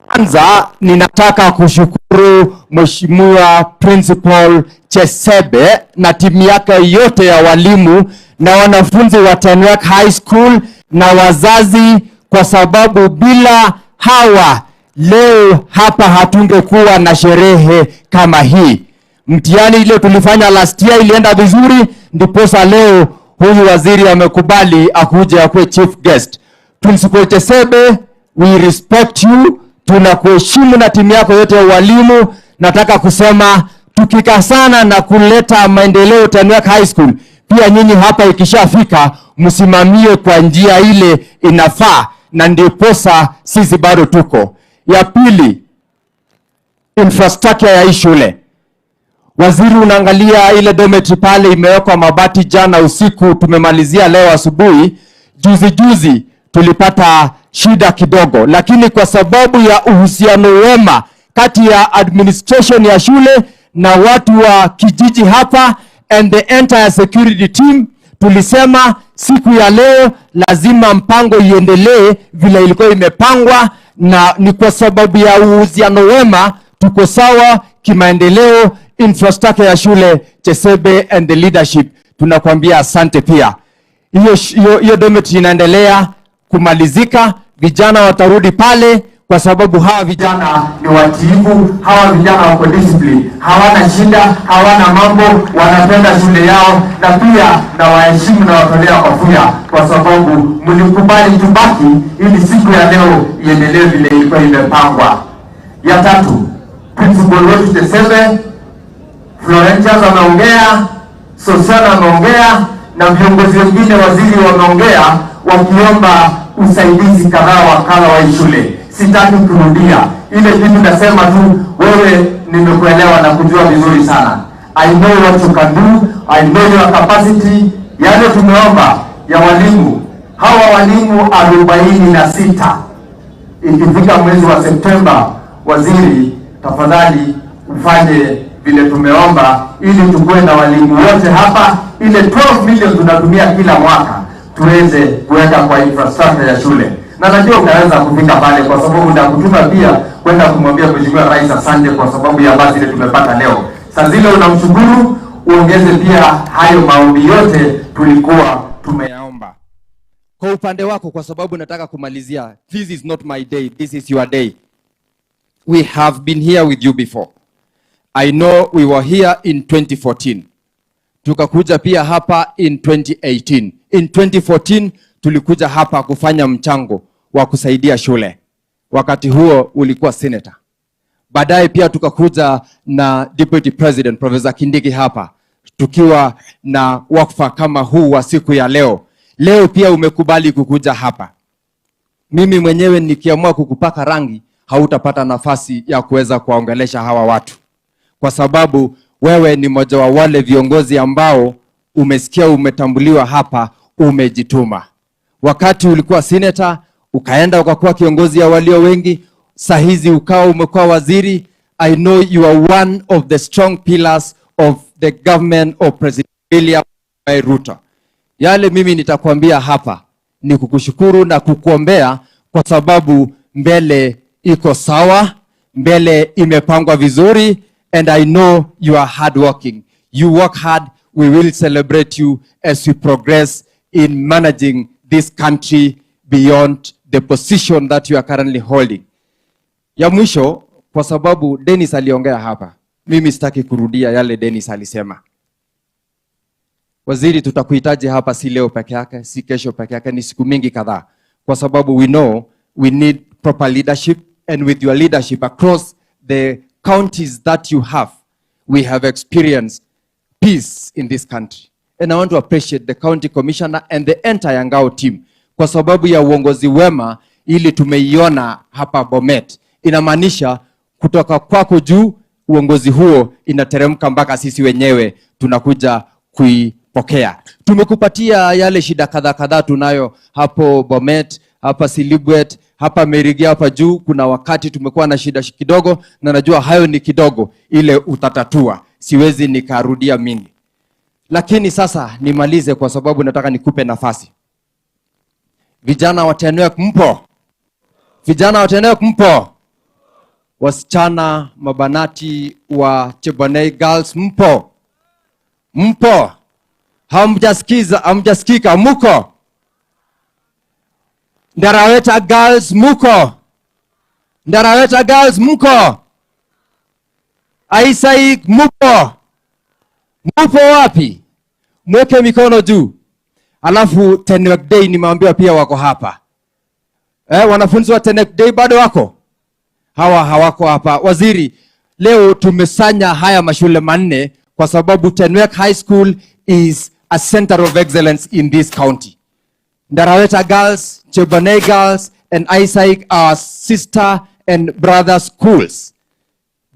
Kwanza ninataka kushukuru Mheshimiwa Principal Chesebe na timu yake yote ya walimu na wanafunzi wa Tenwek High School na wazazi, kwa sababu bila hawa leo hapa hatungekuwa na sherehe kama hii. Mtihani ile tulifanya last year ilienda vizuri, ndiposa leo huyu waziri amekubali akuje akuwe chief guest. Principal Chesebe, we respect you. Tunakuheshimu na timu yako yote ya walimu. Nataka kusema tukikasana na kuleta maendeleo Tenwek High School, pia nyinyi hapa ikishafika msimamie kwa njia ile inafaa, na ndiposa sisi bado tuko. Ya pili, infrastructure ya hii shule. Waziri, unaangalia ile dormitory pale imewekwa mabati jana usiku, tumemalizia leo asubuhi. Juzi tulipata shida kidogo, lakini kwa sababu ya uhusiano wema kati ya administration ya shule na watu wa kijiji hapa and the entire security team, tulisema siku ya leo lazima mpango iendelee vile ilikuwa imepangwa, na ni kwa sababu ya uhusiano wema tuko sawa kimaendeleo. Infrastructure ya shule Chesebe and the leadership, tunakwambia asante pia. Hiyo dormitory inaendelea kumalizika, vijana watarudi pale kwa sababu hawa vijana ni watiifu, hawa vijana wako discipline, hawana shida, hawana mambo, wanapenda shule yao, na pia na waheshimu na watolea kofia kwa sababu mlikubali tubaki ili siku ya leo iendelee vile ilikuwa imepangwa. Ya tatu, Principal wetu Chesebe, Florentius ameongea, Sosiana ameongea, na viongozi wengine waziri wameongea wakiomba usaidizi kadhaa wa kadha wa shule. Sitaki kurudia ile kitu, nasema tu wewe nimekuelewa na kujua vizuri sana. I know what you can do, I know your capacity. Yale tumeomba ya walimu, hawa walimu 46 ikifika mwezi wa Septemba, waziri tafadhali ufanye vile tumeomba ili tukue na walimu wote hapa. Ile 12 million tunatumia kila mwaka tuweze kuweka kwa infrastructure ya shule. Na najua utaweza kufika pale kwa sababu nitakutuma pia kwenda kumwambia Mheshimiwa Rais asante kwa sababu ya basi ile tumepata leo. Saa zile unamshukuru, uongeze pia hayo maombi yote tulikuwa tumeyaomba. Kwa upande wako, kwa sababu nataka kumalizia, this is not my day, this is your day. We have been here with you before. I know we were here in 2014. Tukakuja pia hapa in 2018. In 2014 tulikuja hapa kufanya mchango wa kusaidia shule. Wakati huo ulikuwa senator. Baadaye pia tukakuja na Deputy President Professor Kindiki hapa, tukiwa na wakfa kama huu wa siku ya leo. Leo pia umekubali kukuja hapa. Mimi mwenyewe nikiamua kukupaka rangi, hautapata nafasi ya kuweza kuwaongelesha hawa watu, kwa sababu wewe ni mmoja wa wale viongozi ambao umesikia umetambuliwa hapa, umejituma. Wakati ulikuwa senator, ukaenda ukakuwa kiongozi ya walio wengi, sahizi ukawa umekuwa waziri. I know you are one of the strong pillars of the government of President William Ruto. Yale mimi nitakwambia hapa ni kukushukuru na kukuombea, kwa sababu mbele iko sawa, mbele imepangwa vizuri, and I know you are hardworking. You work hard. We will celebrate you as we progress in managing this country beyond the position that you are currently holding. Ya mwisho, kwa sababu Dennis aliongea hapa, mimi sitaki kurudia yale Dennis alisema. Waziri, tutakuhitaji hapa si leo peke yake, si kesho peke yake, ni siku mingi kadhaa, kwa sababu we know we need proper leadership, and with your leadership across the counties that you have, we have experienced peace in this country. And I want to appreciate the county commissioner and the entire Ngao team kwa sababu ya uongozi wema ili tumeiona hapa Bomet. Inamaanisha kutoka kwako juu, uongozi huo inateremka mpaka sisi wenyewe tunakuja kuipokea. Tumekupatia yale shida kadhaa tunayo hapo Bomet, hapa Silibwet, hapa Merigia, hapa juu. Kuna wakati tumekuwa na shida kidogo, na najua hayo ni kidogo, ile utatatua. Siwezi nikarudia mingi. Lakini sasa nimalize kwa sababu nataka nikupe nafasi. Vijana wa Tenwek mpo? Vijana wa Tenwek mpo? Wasichana mabanati wa Chebonei Girls mpo? Mpo? Hamjasikika muko? Ndaraweta Girls muko? Ndaraweta Girls muko? Aisaik mupo? Mupo wapi? Mweke mikono juu. Alafu Tenwek Day nimeambiwa pia wako hapa. Wanafunzi wa Tenwek Day bado wako? Hawa hawako hapa. Waziri, leo tumesanya haya mashule manne kwa sababu Tenwek High School is a center of excellence in this county. Ndaraweta Girls, Chebonei Girls, and Isaac are sister and brother schools.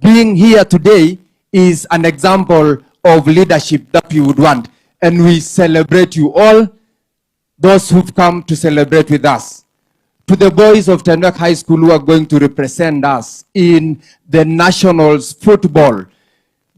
Being here today is an example of leadership that we would want. And we celebrate you all, those who've come to celebrate with us. To the boys of Tenwek High School who are going to represent us in the nationals football,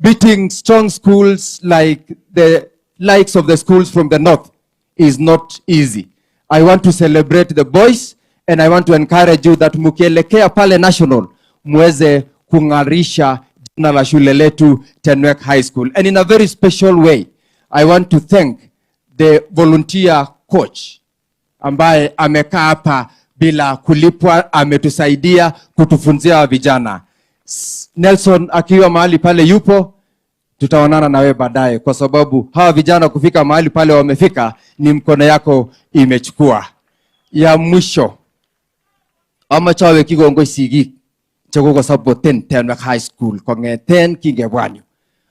beating strong schools like the likes of the schools from the north is not easy. I want to celebrate the boys, and I want to encourage you that mukielekea pale national, muweze kungarisha jina la shule letu Tenwek High School. And in a very special way, I want to thank the volunteer coach ambaye amekaa hapa bila kulipwa, ametusaidia kutufunzia vijana. Nelson akiwa mahali pale yupo, tutaonana na wewe baadaye, kwa sababu hawa vijana kufika mahali pale wamefika ni mkono yako imechukua. Ya mwisho, ama chawe kigongo isigi chagogo saboten Tenwek High School kongeten kingebwanyu.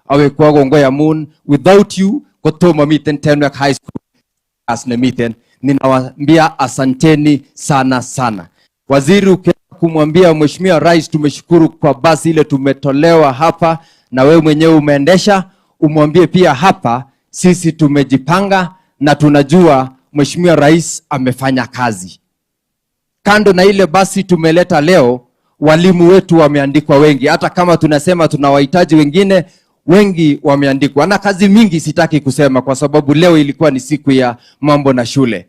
awe kwa gongo ya moon. Without you, kotomo miten Tenwek High School as nemiten. Ninawaambia asanteni sana sana. Waziri, ukienda kumwambia Mheshimiwa Rais tumeshukuru kwa basi ile tumetolewa hapa na wewe mwenyewe umeendesha, umwambie pia hapa sisi tumejipanga na tunajua Mheshimiwa Rais amefanya kazi. Kando na ile basi tumeleta leo, walimu wetu wameandikwa wengi. Hata kama tunasema tunawahitaji wengine, wengi wameandikwa. Na kazi mingi sitaki kusema kwa sababu leo ilikuwa ni siku ya mambo na shule.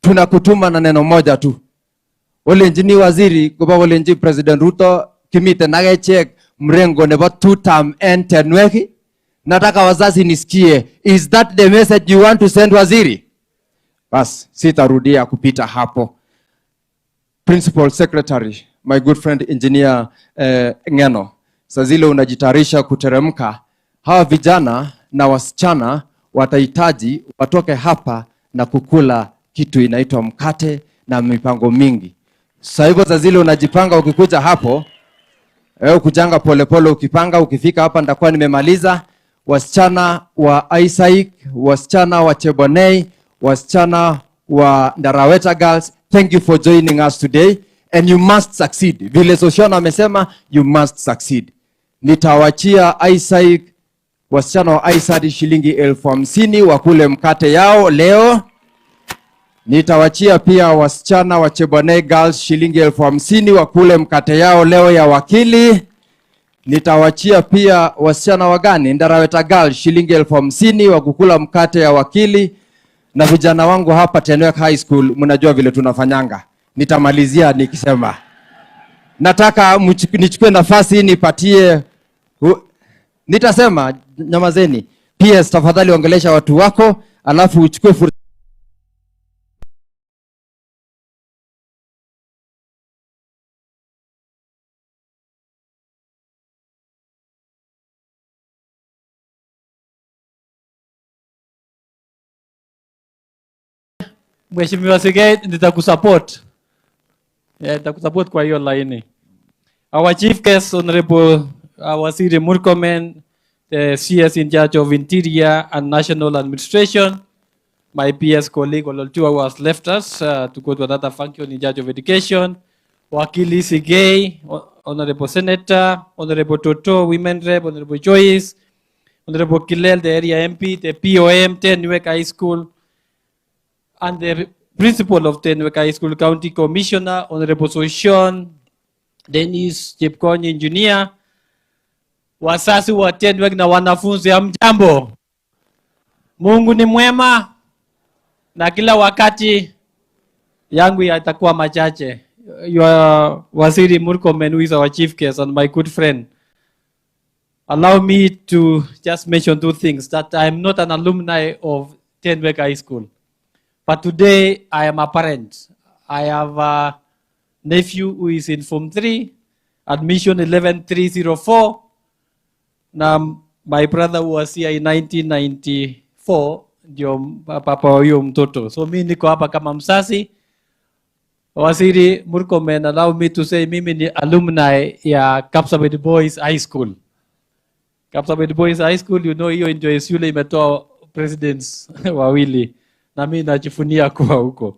Tunakutuma na neno moja tu. Ole njini waziri, kuba ole njini President Ruto, kimite nagechek mrengo nebo 2-term and Tenwek. Nataka wazazi nisikie, is that the message you want to send waziri? Bas, sitarudia kupita hapo. Principal Secretary, my good friend Engineer Ngeno, sazile unajitarisha kuteremka, hawa vijana na wasichana watahitaji watoke hapa na kukula kitu inaitwa mkate na mipango mingi. Sasa hivyo sazile unajipanga ukikuja hapo, kujanga polepole ukipanga, ukifika hapa nitakuwa nimemaliza. Wasichana wa Isaac, wasichana wa Chebonei, wasichana wa Ndaraweta Girls, thank you for joining us today and you must succeed. Vile Soshona amesema, you must succeed. Nitawachia Isaac, wasichana wa Isaac shilingi 50,000 wakule mkate yao leo. Nitawachia pia wasichana wa Chebonei Girls shilingi 50,000 wakule mkate yao leo ya wakili. Nitawachia pia wasichana wa gani Ndaraweta Girls shilingi 50,000 wakukula mkate ya wakili. Na vijana wangu hapa Tenwek High School, mnajua vile tunafanyanga. Nitamalizia nikisema, nataka nichukue nafasi nipatie, nitasema nyamazeni. PS tafadhali ongelesha watu wako, alafu uchukue fursa. Mheshimiwa Sigei, nitakusupport. Nitakusupport kwa hiyo laini. Our chief guest, Honorable Waziri Murkomen, the CS in charge of Interior and National Administration. My PS colleague Ololtua who has left us to go to another function in charge of education. Wakili Sigei, Honorable Senator, Honorable Toto, Women Rep, Honorable Joyce, Honorable Kilel, the area MP, the POM, Tenwek High School, and the principal of Tenwek High School, County Commissioner, Honorable Soshon, Dennis Chepkonyi, Engineer, wasasi wa Tenwek na wanafunzi, hamjambo. Mungu ni mwema na kila wakati yangu yatakuwa machache. Your Waziri Murkomen, who is our chief guest and my good friend, allow me to just mention two things. That I am not an alumni of Tenwek High School, but today I am a parent. I have a nephew who is in Form 3, admission 11304. Now, my brother who was here in 1994, ndio papa huyo mtoto. So mimi niko hapa kama msasi. Waziri Murkomen, allow me to say mimi ni alumni ya Kapsabet Boys High School. Kapsabet Boys High School, you know, hiyo ndio shule imetoa presidents wawili. Na mimi najifunia kuwa huko.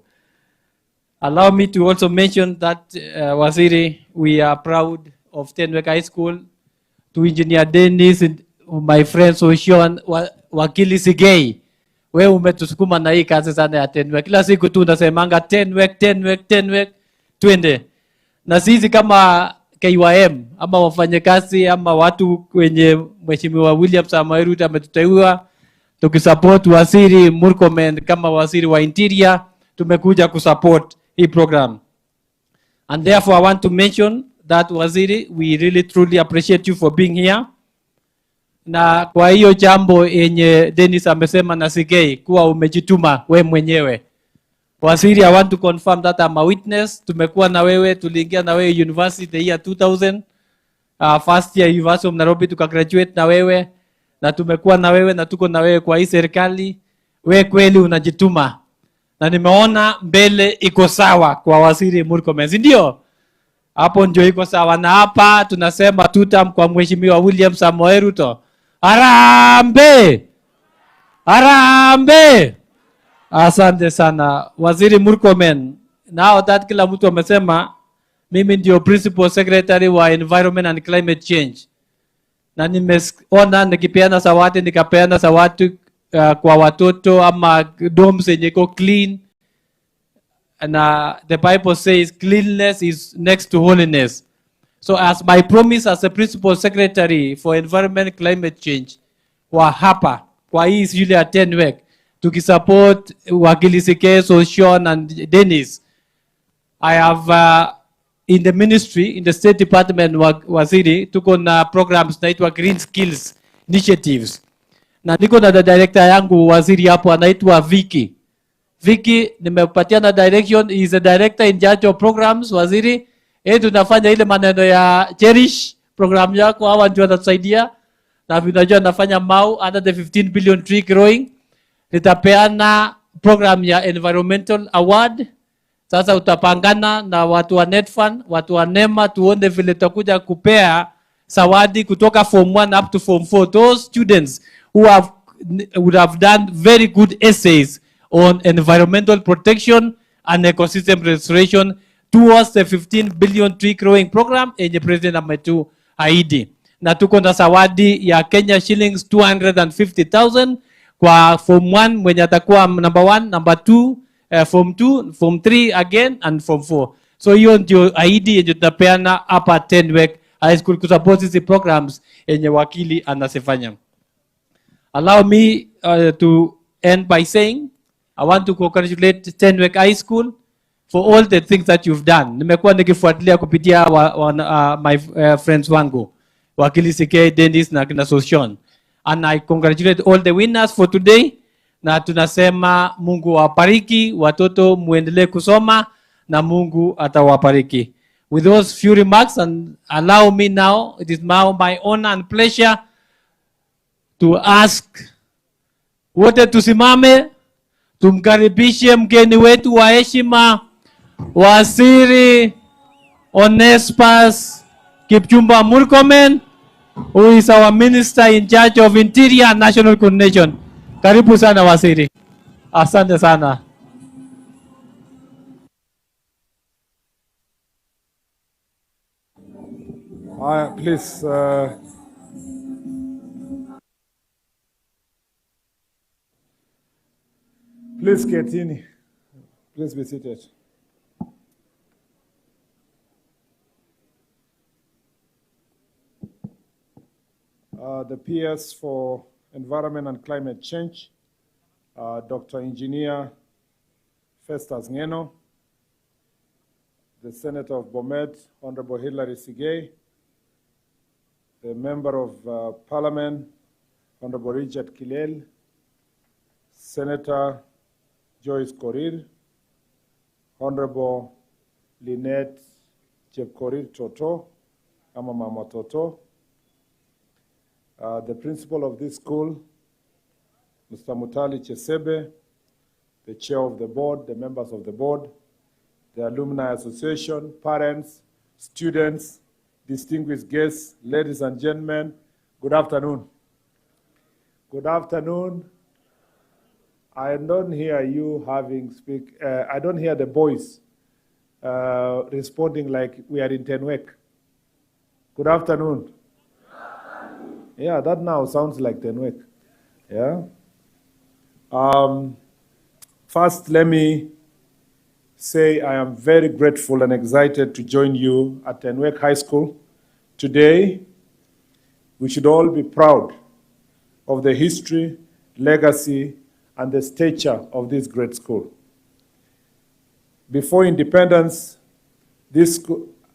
Allow me to also mention that, Waziri, we are proud of Tenwek High School. To Engineer Dennis, my friend Soshon, Wakili Sigei, wewe umetusukuma na hii kazi sana ya Tenwek. Kila siku tu unasemanga Tenwek, Tenwek, Tenwek, twende. Na sisi kama KYM, ama wafanyakazi, ama watu kwenye Mheshimiwa William Samoei Ruto ametuteua, tukisupport Waziri Murkomen kama waziri wa Interior, tumekuja kusupport hii program. And therefore I want to mention that, Waziri, we really truly appreciate you for being here. Na kwa hiyo jambo yenye Dennis amesema na Sigei kuwa umejituma we mwenyewe. Waziri, I want to confirm that I'm a witness. Tumekuwa na wewe, tuliingia na wewe university the year 2000. First year University of Nairobi tukagraduate na wewe. Na tumekuwa na wewe na tuko na wewe kwa hii serikali. We kweli unajituma. Na nimeona mbele iko sawa kwa Waziri Murkomen, ndio? Hapo ndio iko sawa, na hapa tunasema tutam kwa Mheshimiwa William Samoei Ruto. Harambee! Harambee! Asante sana Waziri Murkomen. Now that kila mtu amesema, mimi ndio Principal Secretary wa Environment and Climate Change. Na nimeona nikipeana zawadi, nikapeana zawadi kwa watoto ama domes yenye iko clean. And the Bible says cleanliness is next to holiness. So as my promise as a Principal Secretary for Environment Climate Change, wa hapa kwa hii shule ya Tenwek, tukisupport wakili Sikeso, Sean and Dennis, I have in the ministry, in the State Department waziri, tuko na programs naitwa Green Skills Initiatives. Na niko na director yangu waziri hapo anaitwa Vicky. Vicky nimepatia na direction, he is the director in charge of programs waziri. Tunafanya ile maneno ya Cherish program yako, hawa ndio watatusaidia. Na vinajua nafanya MAU under the 15 billion tree growing. Nitapeana program ya environmental award. Sasa utapangana na watu wa NetFund, watu wa NEMA, tuone vile tutakuja kupea zawadi kutoka form 1 up to form 4. Those students who would have done very good essays on environmental protection and ecosystem restoration towards the 15 billion tree growing program yenye President ametu ahidi. Na tuko na zawadi ya Kenya shillings 250,000 kwa form 1 mwenye atakuwa number 1, number 2, form 2, form 3 again and form 4. So hiyo ndio ahidi yenye tutapeana hapa Tenwek High School kusupport hizi programs yenye wakili anasifanya. Allow me to end by saying I want to congratulate Tenwek High School for all the things that you've done. Nimekuwa nikifuatilia kupitia my friends wangu, wakili CK, Dennis na Sosyon. And I congratulate all the winners for today. Na tunasema Mungu awabariki, watoto muendelee kusoma na Mungu atawabariki. With those few remarks, and allow me now, it is now my honor and pleasure to ask wote tusimame tumkaribishe mgeni wetu wa heshima, Waziri Onesphorus Kipchumba Murkomen, who is our Minister in charge of Interior and National Coordination. Karibu sana waziri. Asante sana. Please, please get in. Please be seated. The PS for Environment and Climate Change, Dr. Engineer Festus Ngeno, the Senator of Bomet, Honorable Hilary Sigay, the Member of Parliament, Honorable Richard Kilel, Senator Joyce Korir, Honorable Lynette Chepkorir Toto, ama Mama Toto, the principal of this school, Mr. Mutali Chesebe, the chair of the board, the members of the board, the Alumni Association, parents, students, distinguished guests, ladies and gentlemen, good afternoon. Good afternoon. I don't hear you I don't hear the boys responding like we are in Tenwek. Good afternoon. Yeah, that now sounds like Tenwek. Yeah. First, let me say I am very grateful and excited to join you at Tenwek High School. Today, we should all be proud of the history, legacy, and the stature of this great school. Before independence,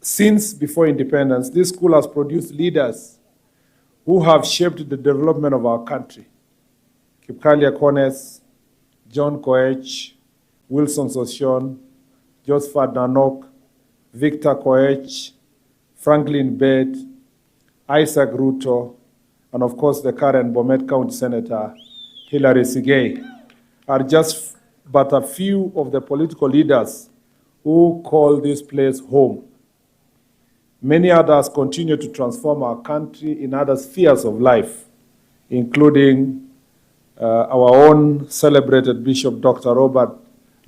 since before independence, this school has produced leaders who have shaped the development of our country. Kipkalia Kones, John Koech, Wilson Sosyon, Josephat Nanok, Victor Koech, Franklin Bett, Isaac Ruto, and of course the current Bomet County Senator, Hilary Sigay, are just but a few of the political leaders who call this place home. Many others continue to transform our country in other spheres of life, including our own celebrated Bishop Dr. Robert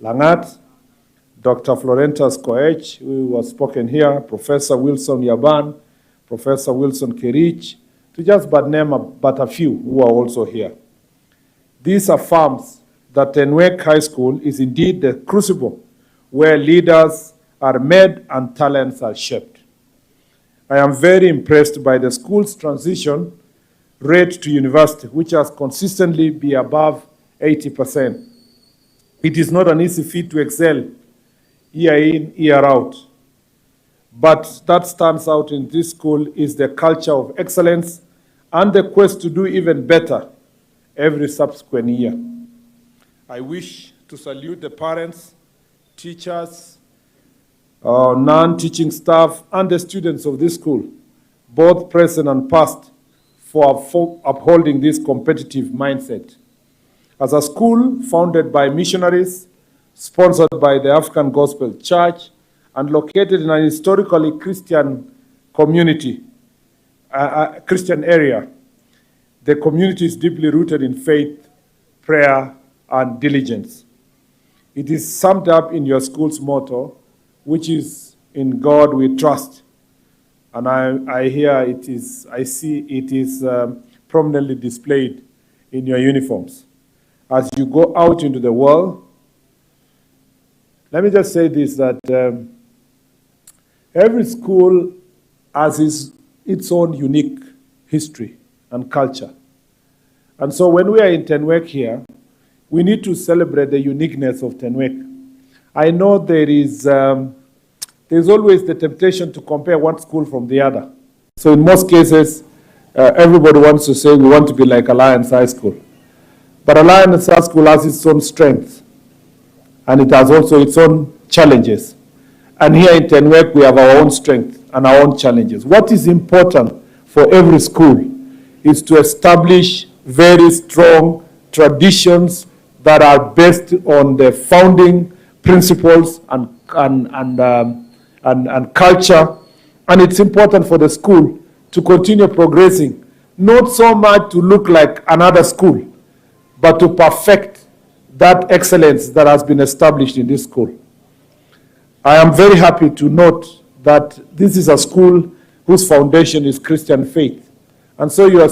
Langat, Dr. Florentas Koech, who was spoken here, Professor Wilson Yaban, Professor Wilson Kerich, to just but name but a few who are also here. These affirms that Tenwek High School is indeed the crucible where leaders are made and talents are shaped. I am very impressed by the school's transition rate to university, which has consistently been above 80%. It is not an easy feat to excel year in, year out. But that stands out in this school is the culture of excellence and the quest to do even better every subsequent year. I wish to salute the parents, teachers, non-teaching staff, and the students of this school, both present and past, for upholding this competitive mindset. As a school founded by missionaries, sponsored by the African Gospel Church, and located in an historically Christian community, Christian area, the community is deeply rooted in faith, prayer, and diligence. It is summed up in your school's motto, which is, "In God we trust." And I hear it is, I see it is prominently displayed in your uniforms. As you go out into the world, let me just say this, that every school has its own unique history and culture. And so when we are in Tenwek here, we need to celebrate the uniqueness of Tenwek. I know there's always the temptation to compare one school from the other. So in most cases, everybody wants to say we want to be like Alliance High School. But Alliance High School has its own strengths, and it has also its own challenges. And here in Tenwek, we have our own strengths and our own challenges. What is important for every school is to establish very strong traditions that are based on the founding principles and culture. And it's important for the school to continue progressing, not so much to look like another school, but to perfect that excellence that has been established in this school. I am very happy to note that this is a school whose foundation is Christian faith. And so your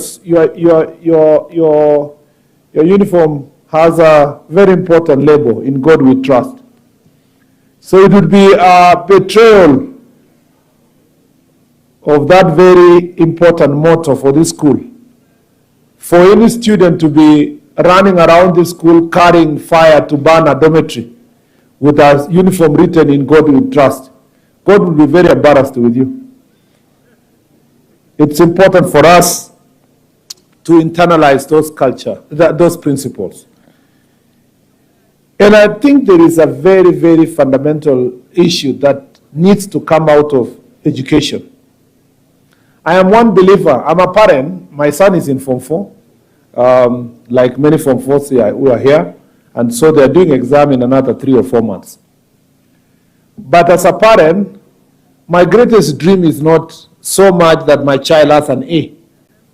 uniform has a very important label, "In God we trust." So it would be a betrayal of that very important motto for this school, for any student to be running around this school carrying fire to burn a dormitory with a uniform written, "In God we trust." God will be very embarrassed with you. It's important for us to internalize those principles. And I think there is a very, very fundamental issue that needs to come out of education. I am one believer. I'm a parent. My son is in Form 4, like many Form 4s who are here. And so they're doing exam in another 3 or 4 months. But as a parent, my greatest dream is not so much that my child has an A,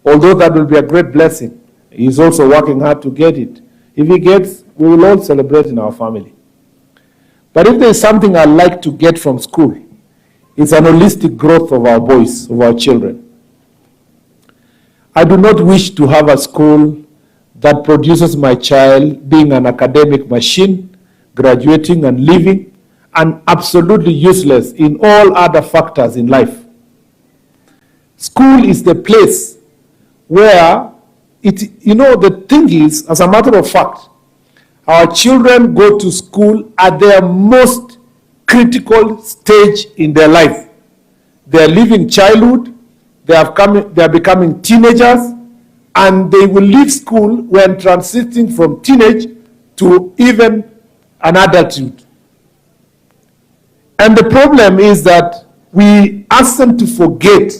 although that will be a great blessing. He's also working hard to get it. If he gets, we will all celebrate in our family. But if there's something I'd like to get from school, it's an holistic growth of our boys, of our children. I do not wish to have a school that produces my child being an academic machine, graduating and leaving, and absolutely useless in all other factors in life. School is the place where the thing is, as a matter of fact, our children go to school at their most critical stage in their life. They are leaving childhood, they are becoming teenagers, and they will leave school when transiting from teenage to even an adulthood. And the problem is that we ask them to forget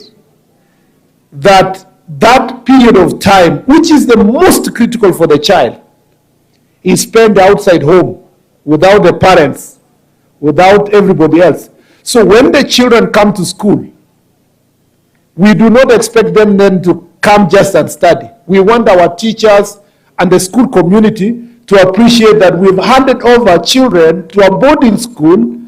that that period of time, which is the most critical for the child, is spent outside home without the parents, without everybody else. So when the children come to school, we do not expect them then to come just and study. We want our teachers and the school community to appreciate that we've handed over children to a boarding school